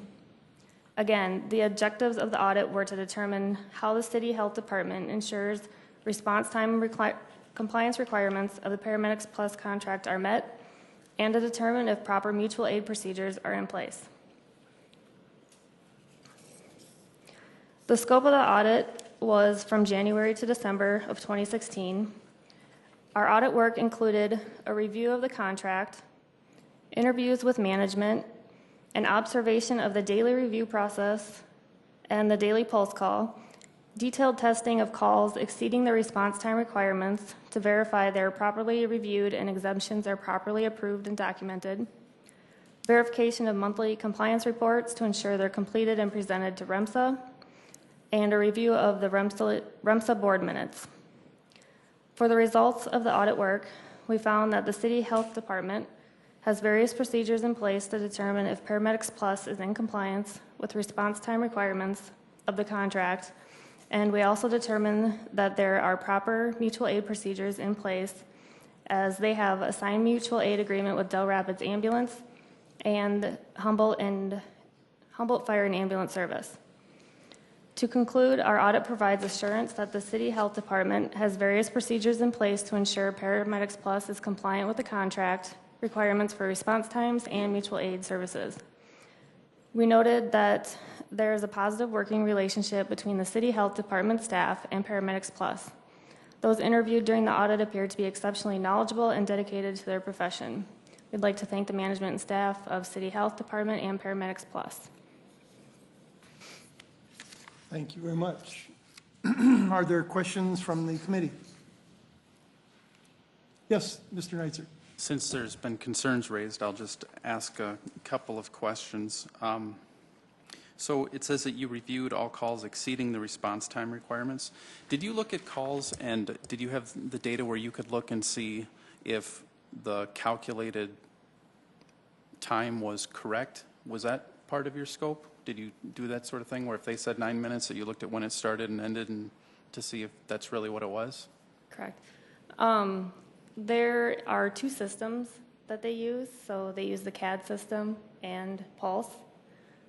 Again, the objectives of the audit were to determine how the city health department ensures response time compliance requirements of the Paramedics Plus contract are met, and to determine if proper mutual aid procedures are in place. The scope of the audit was from January to December of 2016. Our audit work included a review of the contract, interviews with management, an observation of the daily review process and the daily pulse call, detailed testing of calls exceeding the response time requirements to verify they're properly reviewed and exemptions are properly approved and documented, verification of monthly compliance reports to ensure they're completed and presented to REMSA, and a review of the REMSA board minutes. For the results of the audit work, we found that the City Health Department has various procedures in place to determine if Paramedics Plus is in compliance with response time requirements of the contract, and we also determined that there are proper mutual aid procedures in place as they have a signed mutual aid agreement with Del Rapids Ambulance and Humboldt Fire and Ambulance Service. To conclude, our audit provides assurance that the City Health Department has various procedures in place to ensure Paramedics Plus is compliant with the contract requirements for response times and mutual aid services. We noted that there is a positive working relationship between the City Health Department staff and Paramedics Plus. Those interviewed during the audit appeared to be exceptionally knowledgeable and dedicated to their profession. We'd like to thank the management and staff of City Health Department and Paramedics Plus. Thank you very much. Are there questions from the committee? Yes, Mr. Neitzer. Since there's been concerns raised, I'll just ask a couple of questions. So it says that you reviewed all calls exceeding the response time requirements. Did you look at calls and did you have the data where you could look and see if the calculated time was correct? Was that part of your scope? Did you do that sort of thing, where if they said 9 minutes, that you looked at when it started and ended and to see if that's really what it was? Correct. There are two systems that they use. So they use the CAD system and Pulse,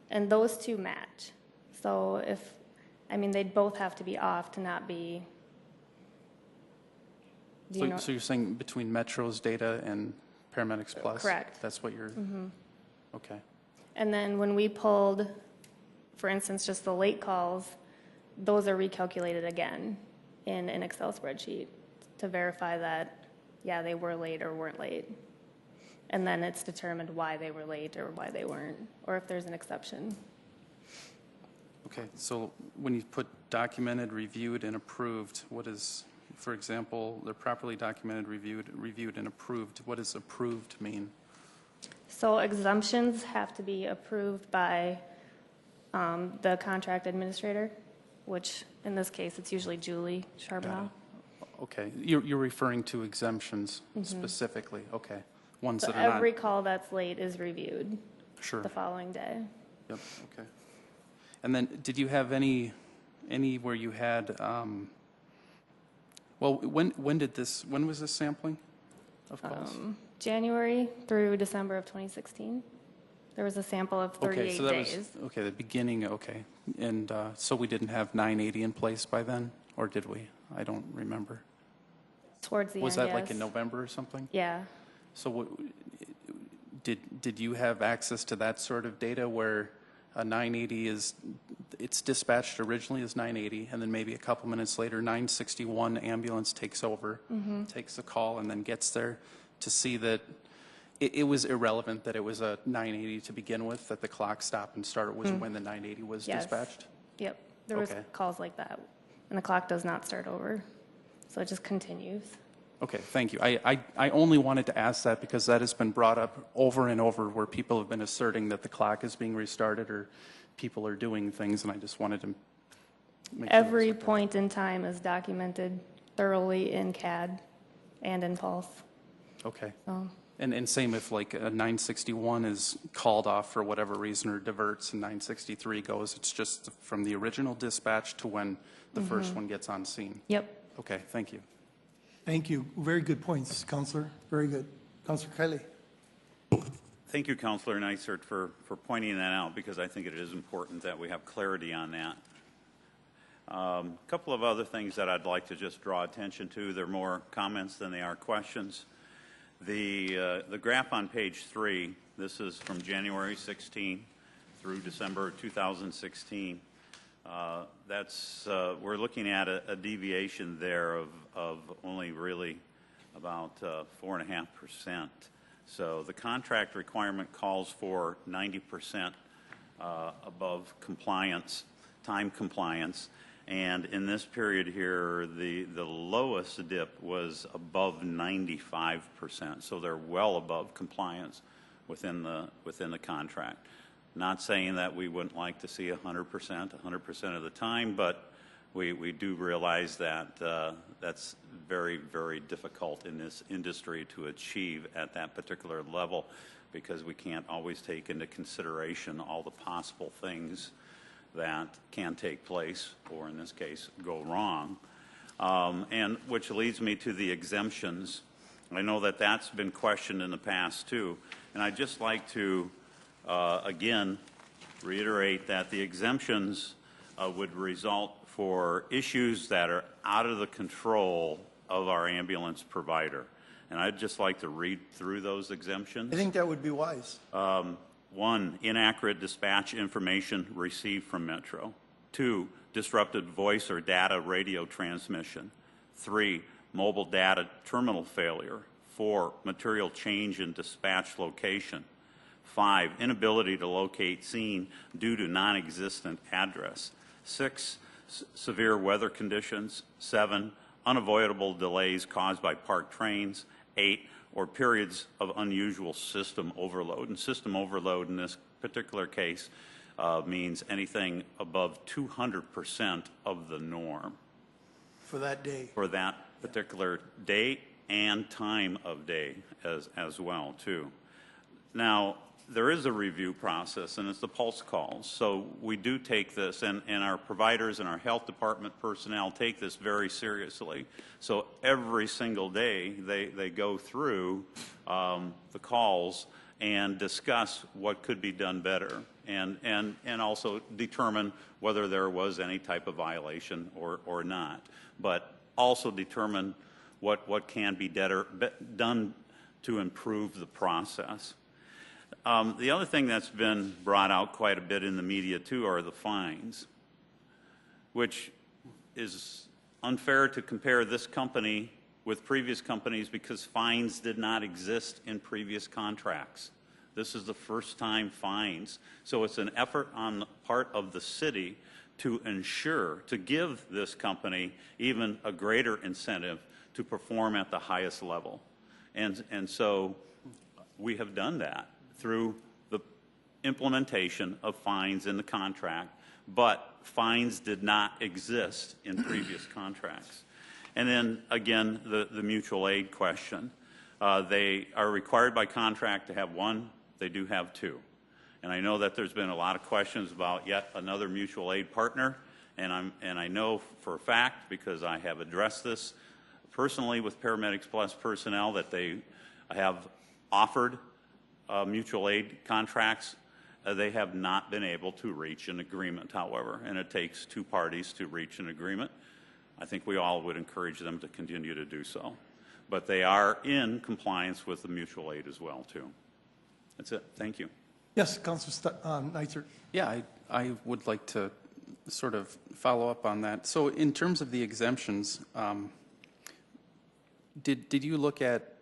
and those two match. So they'd both have to be off to not be. So you're saying between Metro's data and Paramedics Plus? Correct. That's what you're, okay. And then when we pulled, for instance, just the late calls, those are recalculated again in an Excel spreadsheet to verify that, yeah, they were late or weren't late. And then it's determined why they were late or why they weren't, or if there's an exception. Okay, so when you put documented, reviewed, and approved, what is, for example, they're properly documented, reviewed, and approved. What does approved mean? So Exemptions have to be approved by the contract administrator, which in this case, it's usually Julie Charbonneau. Okay, you're referring to exemptions specifically, okay. Ones So that are not. every call that's late is reviewed Sure. the following day. Yep, okay. And then, did you have any where you had, when was this sampling of calls? January through December of 2016. There was a sample of 38 Okay, so that days. was, okay, the beginning, okay. And so we didn't have 980 in place by then, or did we? I don't remember. Towards the Was end, that like in yes. November or something? Yeah. So did you have access to that sort of data where a 980 it's dispatched originally as 980, and then maybe a couple minutes later, 961 ambulance takes over, takes the call, and then gets there to see that it was irrelevant that it was a 980 to begin with, that the clock stopped and started was when the 980 was Yes. dispatched? Yep. There was Okay. calls like that. And the clock does not start over. So it just continues. Okay, thank you. I only wanted to ask that because that has been brought up over and over where people have been asserting that the clock is being restarted or people are doing things, and I just wanted to make sure. Every point in time is documented thoroughly in CAD and in Pulse. Okay. So, And same if like a 961 is called off for whatever reason or diverts and 963 goes, it's just from the original dispatch to when the first one gets on scene. yep. Okay, thank you. Thank you. Very good points, Counselor. Very good. Counselor Kiley. Thank you, Councilor Neisert, for pointing that out, because I think it is important that we have clarity on that. A couple of other things that I'd like to just draw attention to. They're more comments than they are questions. The graph on page 3, this is from January 16 through December 2016. We're looking at a deviation there of only really about 4.5%. So the contract requirement calls for 90% above compliance, time compliance. And in this period here, the lowest dip was above 95%. So they're well above compliance within the contract. Not saying that we wouldn't like to see 100% of the time, but we do realize that that's very, very difficult in this industry to achieve at that particular level, because we can't always take into consideration all the possible things that can take place, or in this case, go wrong. And which leads me to the exemptions. I know that that's been questioned in the past too, and I'd just like to again reiterate that the exemptions would result for issues that are out of the control of our ambulance provider. And I'd just like to read through those exemptions. I think that would be wise. 1, inaccurate dispatch information received from Metro. 2, disrupted voice or data radio transmission. 3, mobile data terminal failure. 4, material change in dispatch location. 5, inability to locate scene due to non-existent address. 6, severe weather conditions. 7, unavoidable delays caused by parked trains. 8, or periods of unusual system overload. And system overload in this particular case means anything above 200% of the norm. For that day. For that particular day and time of day as well, too. Now, there is a review process, and it's the pulse calls. So we do take this, and our providers and our health department personnel take this very seriously. So every single day, they go through the calls and discuss what could be done better, and also determine whether there was any type of violation or not, but also determine what can be done to improve the process. The other thing that's been brought out quite a bit in the media too are the fines, which is unfair to compare this company with previous companies because fines did not exist in previous contracts. This is the first time fines. So it's an effort on the part of the city to ensure, to give this company even a greater incentive to perform at the highest level. And so we have done that through the implementation of fines in the contract, but fines did not exist in previous contracts. And then again, the mutual aid question. They are required by contract to have one, they do have two. And I know that there's been a lot of questions about yet another mutual aid partner, and I know for a fact, because I have addressed this personally with Paramedics Plus personnel, that they have offered mutual aid contracts. They have not been able to reach an agreement, however, and it takes two parties to reach an agreement. I think we all would encourage them to continue to do so. But they are in compliance with the mutual aid as well, too. That's it. Thank you. Yes, Councilor Neitzer. Yeah, I would like to sort of follow up on that. So in terms of the exemptions, did you look at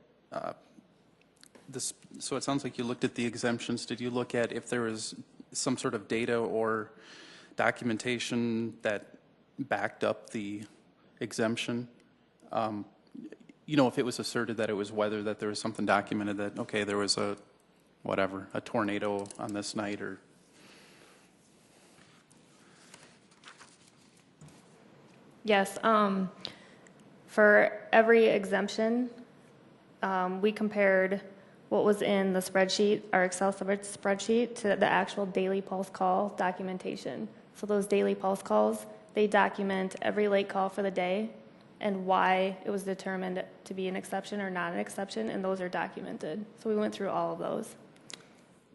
this? So it sounds like you looked at the exemptions. Did you look at if there was some sort of data or documentation that backed up the exemption? You know, if it was asserted that it was weather, that there was something documented that, okay, there was a tornado on this night, or Yes. For every exemption, we compared what was in the spreadsheet, our Excel spreadsheet, to the actual daily pulse call documentation. So those daily pulse calls, they document every late call for the day and why it was determined to be an exception or not an exception, and those are documented. So we went through all of those.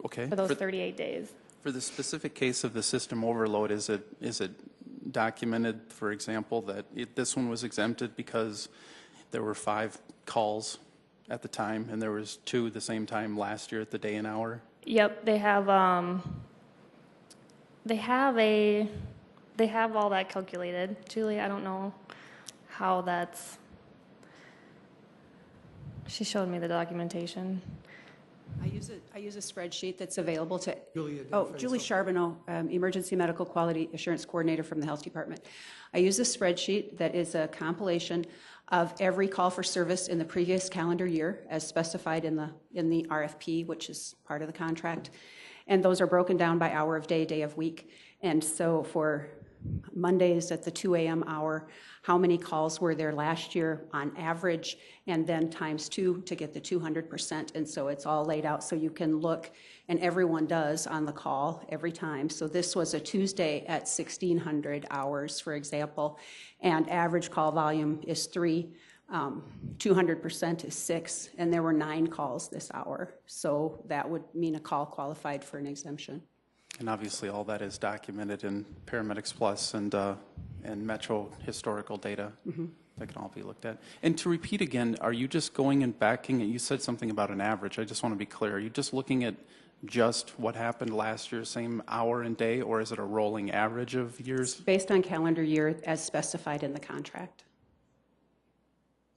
Okay. For those 38 days. For the specific case of the system overload, is it documented, for example, that this one was exempted because there were 5 calls at the time and there was 2 at the same time last year at the day and hour? Yep, they have all that calculated. Julie, I don't know how that's. She showed me the documentation. I use a spreadsheet that's available to. Julie Charbonneau, Emergency Medical Quality Assurance Coordinator from the Health Department. I use a spreadsheet that is a compilation of every call for service in the previous calendar year, as specified in the RFP, which is part of the contract, and those are broken down by hour of day, day of week. And so for Mondays at the 2 a.m. hour, how many calls were there last year on average, and then times 2 to get the 200%. And so it's all laid out so you can look, and everyone does on the call every time. So this was a Tuesday at 1600 hours, for example, and average call volume is 3, 200% is 6, and there were 9 calls this hour. So that would mean a call qualified for an exemption. And obviously all that is documented in Paramedics Plus and Metro historical data. Mm-hmm. That can all be looked at. And to repeat again, are you just going and backing it? You said something about an average. I just want to be clear. Are you just looking at just what happened last year, same hour and day, or is it a rolling average of years? Based on calendar year as specified in the contract.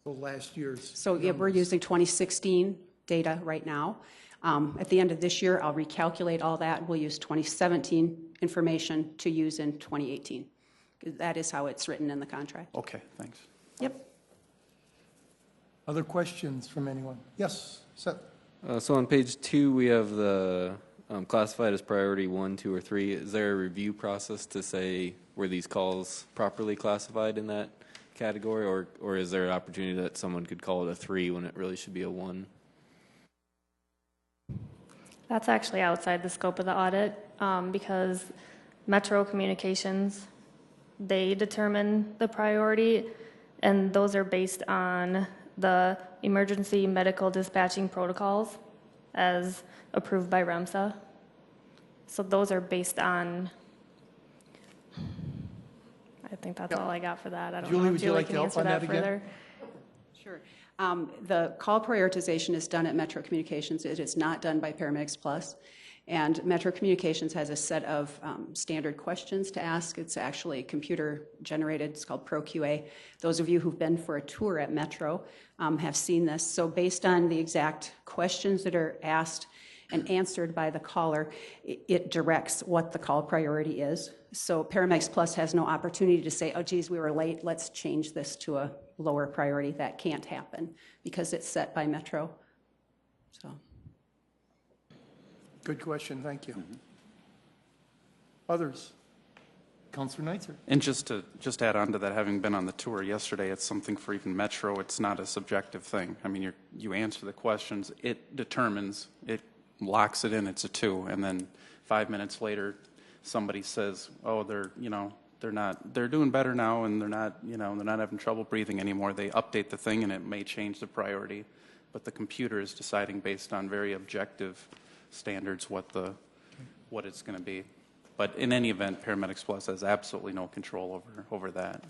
So last year's. So yeah, we're using 2016 data right now. At the end of this year, I'll recalculate all that. We'll use 2017 information to use in 2018. That is how it's written in the contract. Okay, thanks. Yep. Other questions from anyone? Yes, Seth. So on page 2, we have the classified as priority 1, 2, or 3. Is there a review process to say were these calls properly classified in that category, or is there an opportunity that someone could call it a 3 when it really should be a 1? That's actually outside the scope of the audit because Metro Communications, they determine the priority, and those are based on the emergency medical dispatching protocols as approved by REMSA. So those are based on, I think that's all I got for that. I don't Julie, know if would you Julie like to can help answer on that that again? further. Sure. The call prioritization is done at Metro Communications. It is not done by Paramedics Plus. And Metro Communications has a set of standard questions to ask. It's actually computer generated. It's called ProQA. Those of you who've been for a tour at Metro have seen this. So based on the exact questions that are asked and answered by the caller, it directs what the call priority is. So Paramedics Plus has no opportunity to say, oh, geez, we were late. Let's change this to a lower priority. That can't happen because it's set by Metro. So. Good question, thank you. Others? Councilor Neitzer. And just to add on to that, having been on the tour yesterday, it's something for even Metro. It's not a subjective thing. I mean, you answer the questions, it determines, it locks it in, it's a 2, and then 5 minutes later, somebody says, oh, they're doing better now, and they're not having trouble breathing anymore. They update the thing, and it may change the priority, but the computer is deciding based on very objective standards what it's going to be. But in any event, Paramedics Plus has absolutely no control over that.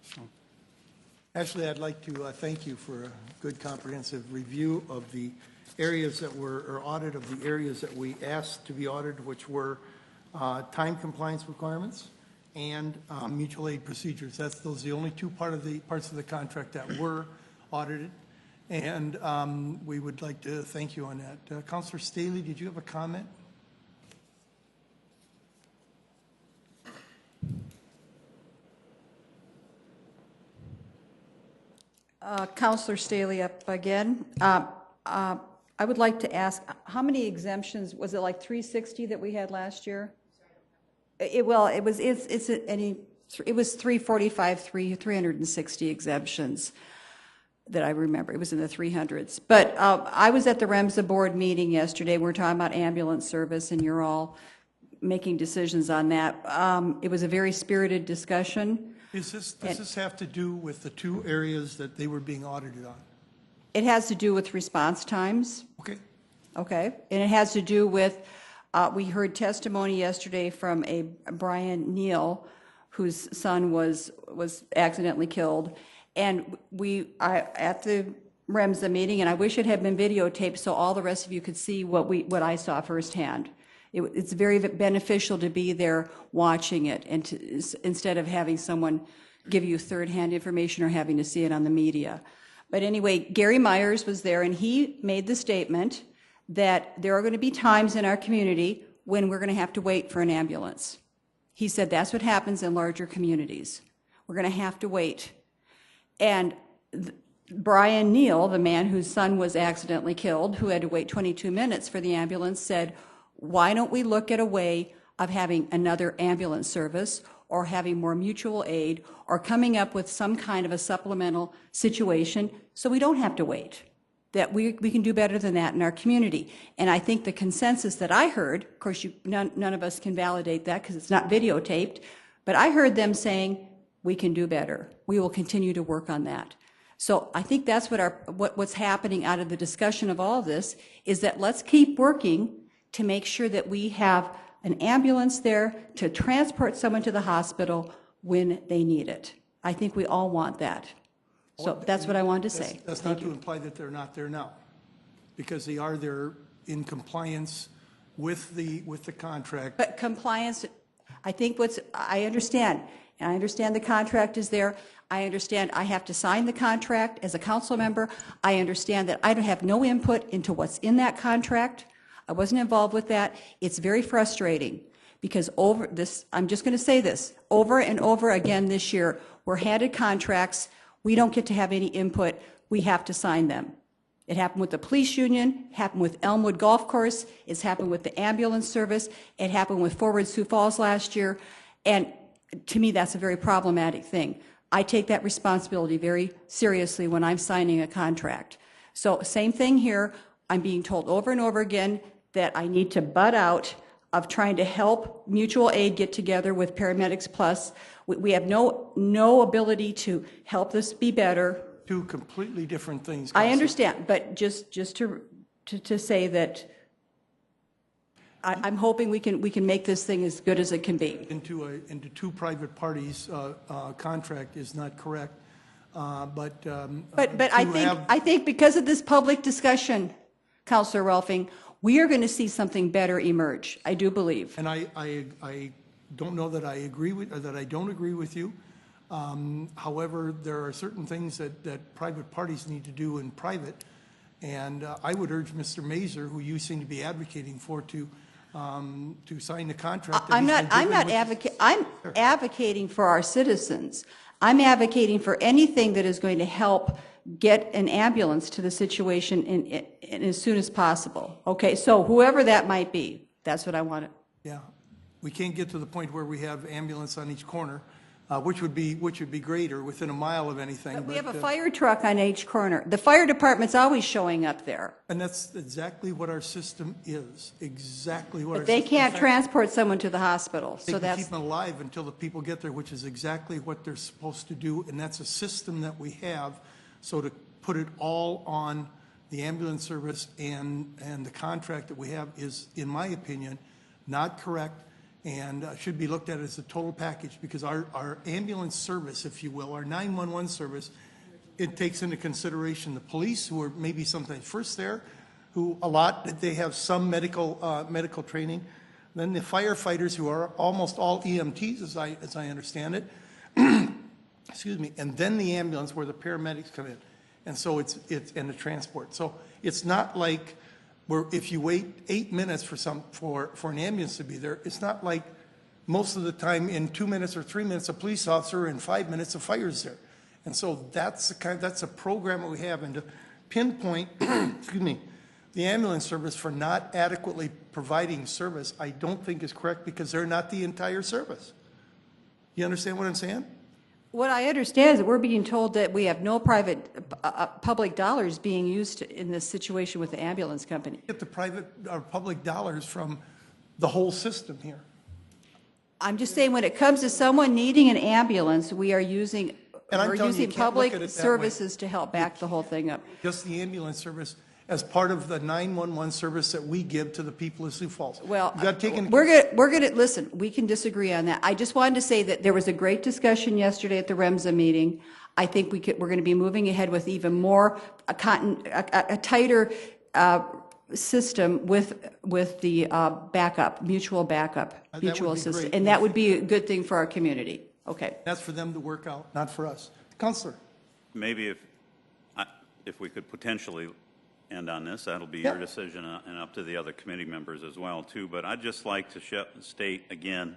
So. Ashley, I'd like to thank you for a good comprehensive review of the areas that were, or audit of the areas that we asked to be audited, which were time compliance requirements and mutual aid procedures. Those are the only two parts of the contract that were audited. And we would like to thank you on that. Councilor Staley, did you have a comment? Councilor Staley up again. I would like to ask, how many exemptions, was it like 360 that we had last year? It was 345, 360 exemptions that I remember. It was in the 300s. But I was at the REMSA board meeting yesterday. We were talking about ambulance service, and you're all making decisions on that. It was a very spirited discussion. Does this have to do with the two areas that they were being audited on? It has to do with response times. Okay. Okay. And it has to do with, we heard testimony yesterday from a Brian Neal, whose son was accidentally killed. And at the REMSA meeting, and I wish it had been videotaped so all the rest of you could see what I saw firsthand. It's very beneficial to be there watching it, and instead of having someone give you third-hand information or having to see it on the media. But anyway, Gary Myers was there, and he made the statement that there are going to be times in our community when we're going to have to wait for an ambulance. He said that's what happens in larger communities. We're going to have to wait. And Brian Neal, the man whose son was accidentally killed, who had to wait 22 minutes for the ambulance, said, why don't we look at a way of having another ambulance service or having more mutual aid or coming up with some kind of a supplemental situation so we don't have to wait, that we can do better than that in our community. And I think the consensus that I heard, of course none of us can validate that because it's not videotaped, but I heard them saying, we can do better. We will continue to work on that. So I think that's what's happening out of the discussion of all of this, is that let's keep working to make sure that we have an ambulance there to transport someone to the hospital when they need it. I think we all want that. So that's what I wanted to say. That's not to imply that they're not there now, because they are there in compliance with the contract. But compliance, I think I understand. And I understand the contract is there. I understand I have to sign the contract as a council member. I understand that I don't have no input into what's in that contract. I wasn't involved with that. It's very frustrating because I'm just going to say this, over and over again this year, we're handed contracts. We don't get to have any input. We have to sign them. It happened with the police union, happened with Elmwood Golf Course, it's happened with the ambulance service, it happened with Forward Sioux Falls last year, and to me that's a very problematic thing. I take that responsibility very seriously when I'm signing a contract. So same thing here, I'm being told over and over again, that I need to butt out of trying to help mutual aid get together with Paramedics Plus. We have no ability to help this be better. Two completely different things. I Counselor. understand, but just to say that I'm hoping we can make this thing as good as it can be. Into two private parties contract is not correct, but I think because of this public discussion, Councilor Rolfing, we are going to see something better emerge. I do believe. And I don't know that I agree with, or that I don't agree with you. However, there are certain things that private parties need to do in private, and I would urge Mr. Mazer, who you seem to be advocating for, to sign the contract. I'm advocating for our citizens. I'm advocating for anything that is going to help get an ambulance to the situation in as soon as possible. Okay, so whoever that might be, that's what I want. Yeah, we can't get to the point where we have ambulance on each corner, which would be great, or within a mile of anything. But we have a fire truck on each corner. The fire department's always showing up there. And that's exactly what our system is. Exactly what. But they can't transport someone to the hospital, They so can that's. keep them alive until the people get there, which is exactly what they're supposed to do, and that's a system that we have. So to put it all on the ambulance service and the contract that we have is, in my opinion, not correct, and should be looked at as a total package, because our ambulance service, if you will, our 911 service, it takes into consideration the police, who are maybe sometimes first there, who they have some medical training, then the firefighters, who are almost all EMTs, as I understand it, excuse me, and then the ambulance, where the paramedics come in, and so it's in the transport. So it's not like where if you wait 8 minutes for an ambulance to be there, it's not like most of the time in 2 minutes or 3 minutes a police officer, in 5 minutes a fire's there, and so that's a program that we have. And to pinpoint, excuse me, the ambulance service for not adequately providing service, I don't think is correct, because they're not the entire service. You understand what I'm saying? What I understand is that we're being told that we have no public dollars being used in this situation with the ambulance company. Get the private or public dollars from the whole system here. I'm just saying, when it comes to someone needing an ambulance, we are using public services to help back the whole thing up. Just the ambulance service as part of the 911 service that we give to the people of Sioux Falls. Well, we're going to listen. We can disagree on that. I just wanted to say that there was a great discussion yesterday at the REMSA meeting. I think we're going to be moving ahead with even more a tighter system with the mutual assistance, and that would be a good thing for our community. Okay. That's for them to work out, not for us. Counselor. Maybe if we could potentially end on this, that'll be your decision, and up to the other committee members as well too. But I'd just like to state again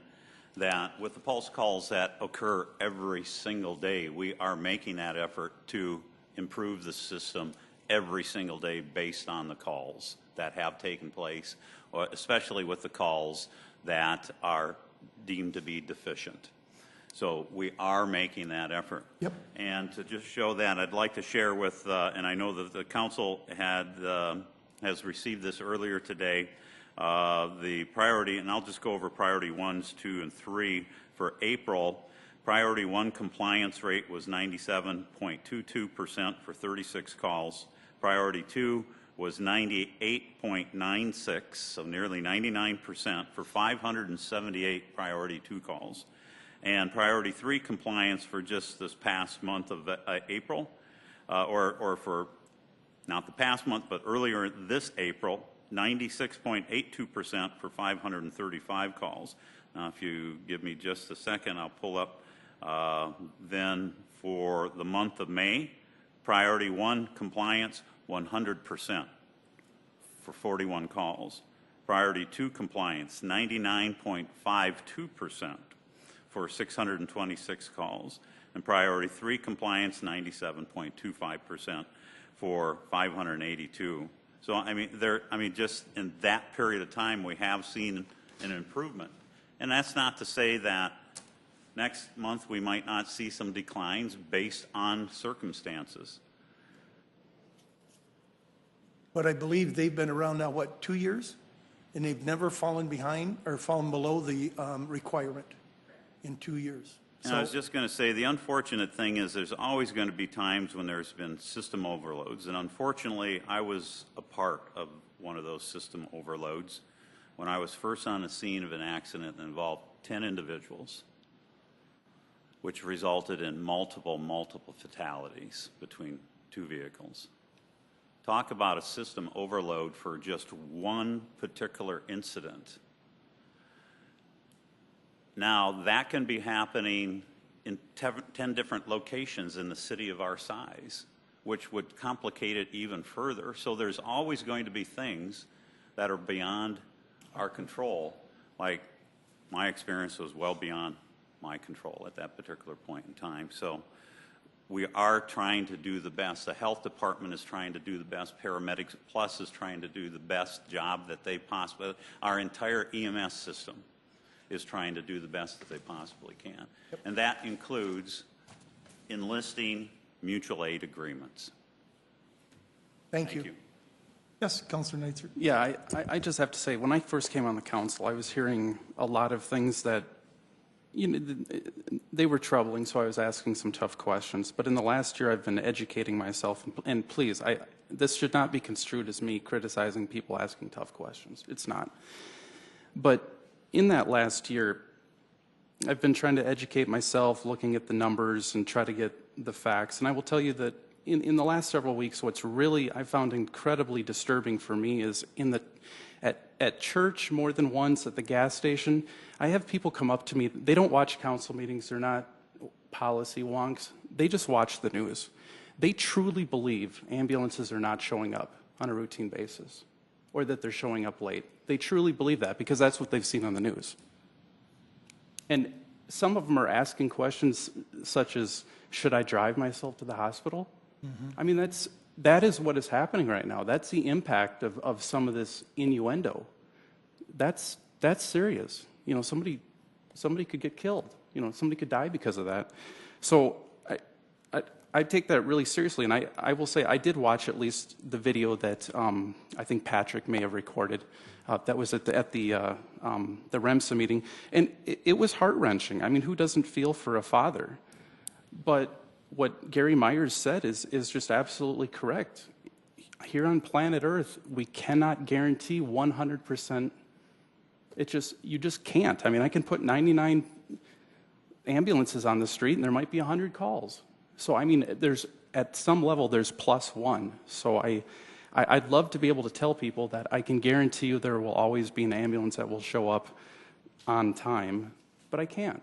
that with the pulse calls that occur every single day, we are making that effort to improve the system every single day based on the calls that have taken place, or especially with the calls that are deemed to be deficient. So we are making that effort. Yep. And to just show that, I'd like to share with, and I know that the council has received this earlier today, the priority, and I'll just go over priority 1s, 2, and 3 for April. Priority 1 compliance rate was 97.22% for 36 calls. Priority 2 was 98.96, so nearly 99% for 578 priority 2 calls. And priority 3 compliance for just this past month of April, or for not the past month, but earlier this April, 96.82% for 535 calls. Now, if you give me just a second, I'll pull up then for the month of May, priority 1 compliance, 100% for 41 calls. Priority 2 compliance, 99.52%. for 626 calls, and priority 3 compliance 97.25% for 582. So I mean just in that period of time we have seen an improvement, and that's not to say that next month we might not see some declines based on circumstances. But I believe they've been around now, what, 2 years? and they've never fallen behind or fallen below the requirement in 2 years. And I was just going to say, the unfortunate thing is there's always going to be times when there's been system overloads. And unfortunately, I was a part of one of those system overloads when I was first on the scene of an accident that involved 10 individuals, which resulted in multiple fatalities between 2 vehicles. Talk about a system overload for just one particular incident. Now, that can be happening in 10 different locations in the city of our size, which would complicate it even further. So there's always going to be things that are beyond our control. Like, my experience was well beyond my control at that particular point in time. So we are trying to do the best. The health department is trying to do the best. Paramedics Plus is trying to do the best job that they possibly, our entire EMS system is trying to do the best that they possibly can. Yep. And that includes enlisting mutual aid agreements. Thank you. Yes, Councilor Neitzer. Yeah, I just have to say, when I first came on the council, I was hearing a lot of things that, you know, they were troubling, so I was asking some tough questions. But in the last year, I've been educating myself, and please, this should not be construed as me criticizing people asking tough questions. It's not. But in that last year, I've been trying to educate myself, looking at the numbers and try to get the facts. And I will tell you that in the last several weeks, what's really I found incredibly disturbing for me is at church more than once, at the gas station, I have people come up to me. They don't watch council meetings. They're not policy wonks. They just watch the news. They truly believe ambulances are not showing up on a routine basis or that they're showing up late. They truly believe that because that's what they've seen on the news. And some of them are asking questions such as, should I drive myself to the hospital? Mm-hmm. I mean, that is what is happening right now. That's the impact of some of this innuendo. That's serious. You know, somebody could get killed. You know, somebody could die because of that. So I take that really seriously, and I will say I did watch at least the video that I think Patrick may have recorded. That was at the REMSA meeting, and it was heart-wrenching. I mean, who doesn't feel for a father? But what Gary Myers said is just absolutely correct. Here on planet Earth, we cannot guarantee 100%. You just can't. I mean, I can put 99 ambulances on the street, and there might be 100 calls. So, I mean, at some level, there's +1. So I'd love to be able to tell people that I can guarantee you there will always be an ambulance that will show up on time, but I can't.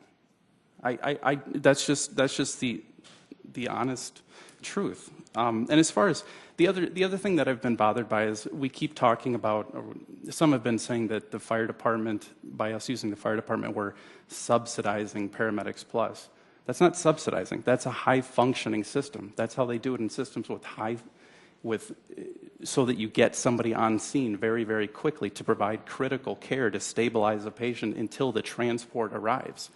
That's just the honest truth. And as far as the other thing that I've been bothered by is we keep talking about, or some have been saying that the fire department, by us using the fire department, we're subsidizing Paramedics Plus. That's not subsidizing. That's a high-functioning system. That's how they do it in systems so that you get somebody on scene very, very quickly to provide critical care to stabilize a patient until the transport arrives.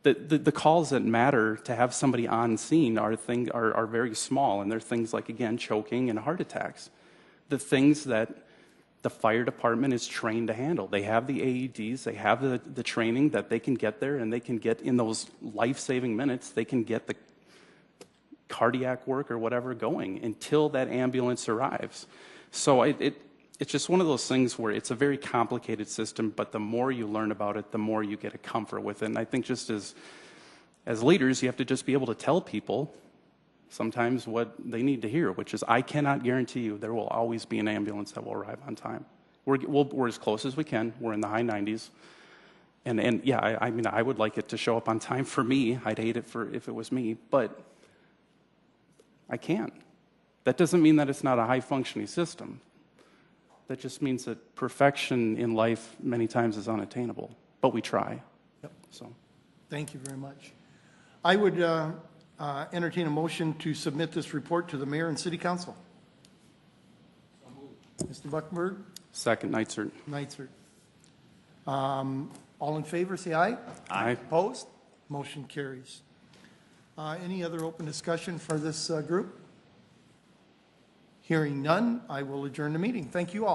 The calls that matter to have somebody on scene are very small, and they're things like, again, choking and heart attacks. The things that the fire department is trained to handle. They have the AEDs, they have the training that they can get there, and they can get in those life-saving minutes, they can get the cardiac work or whatever going until that ambulance arrives. So it's just one of those things where it's a very complicated system, but the more you learn about it, the more you get a comfort with it. And I think just as leaders, you have to just be able to tell people sometimes what they need to hear, which is, I cannot guarantee you there will always be an ambulance that will arrive on time. We're as close as we can. We're in the high 90s. And yeah, I mean, I would like it to show up on time for me. I'd hate it if it was me, but I can't. That doesn't mean that it's not a high-functioning system. That just means that perfection in life many times is unattainable, but we try. Yep. So, thank you very much. I would entertain a motion to submit this report to the mayor and city council. Mr. Buckenberg? Second, Neitzer. Neitzer. All in favor, say aye. Aye. Opposed? Motion carries. Any other open discussion for this group? Hearing none, I will adjourn the meeting. Thank you all.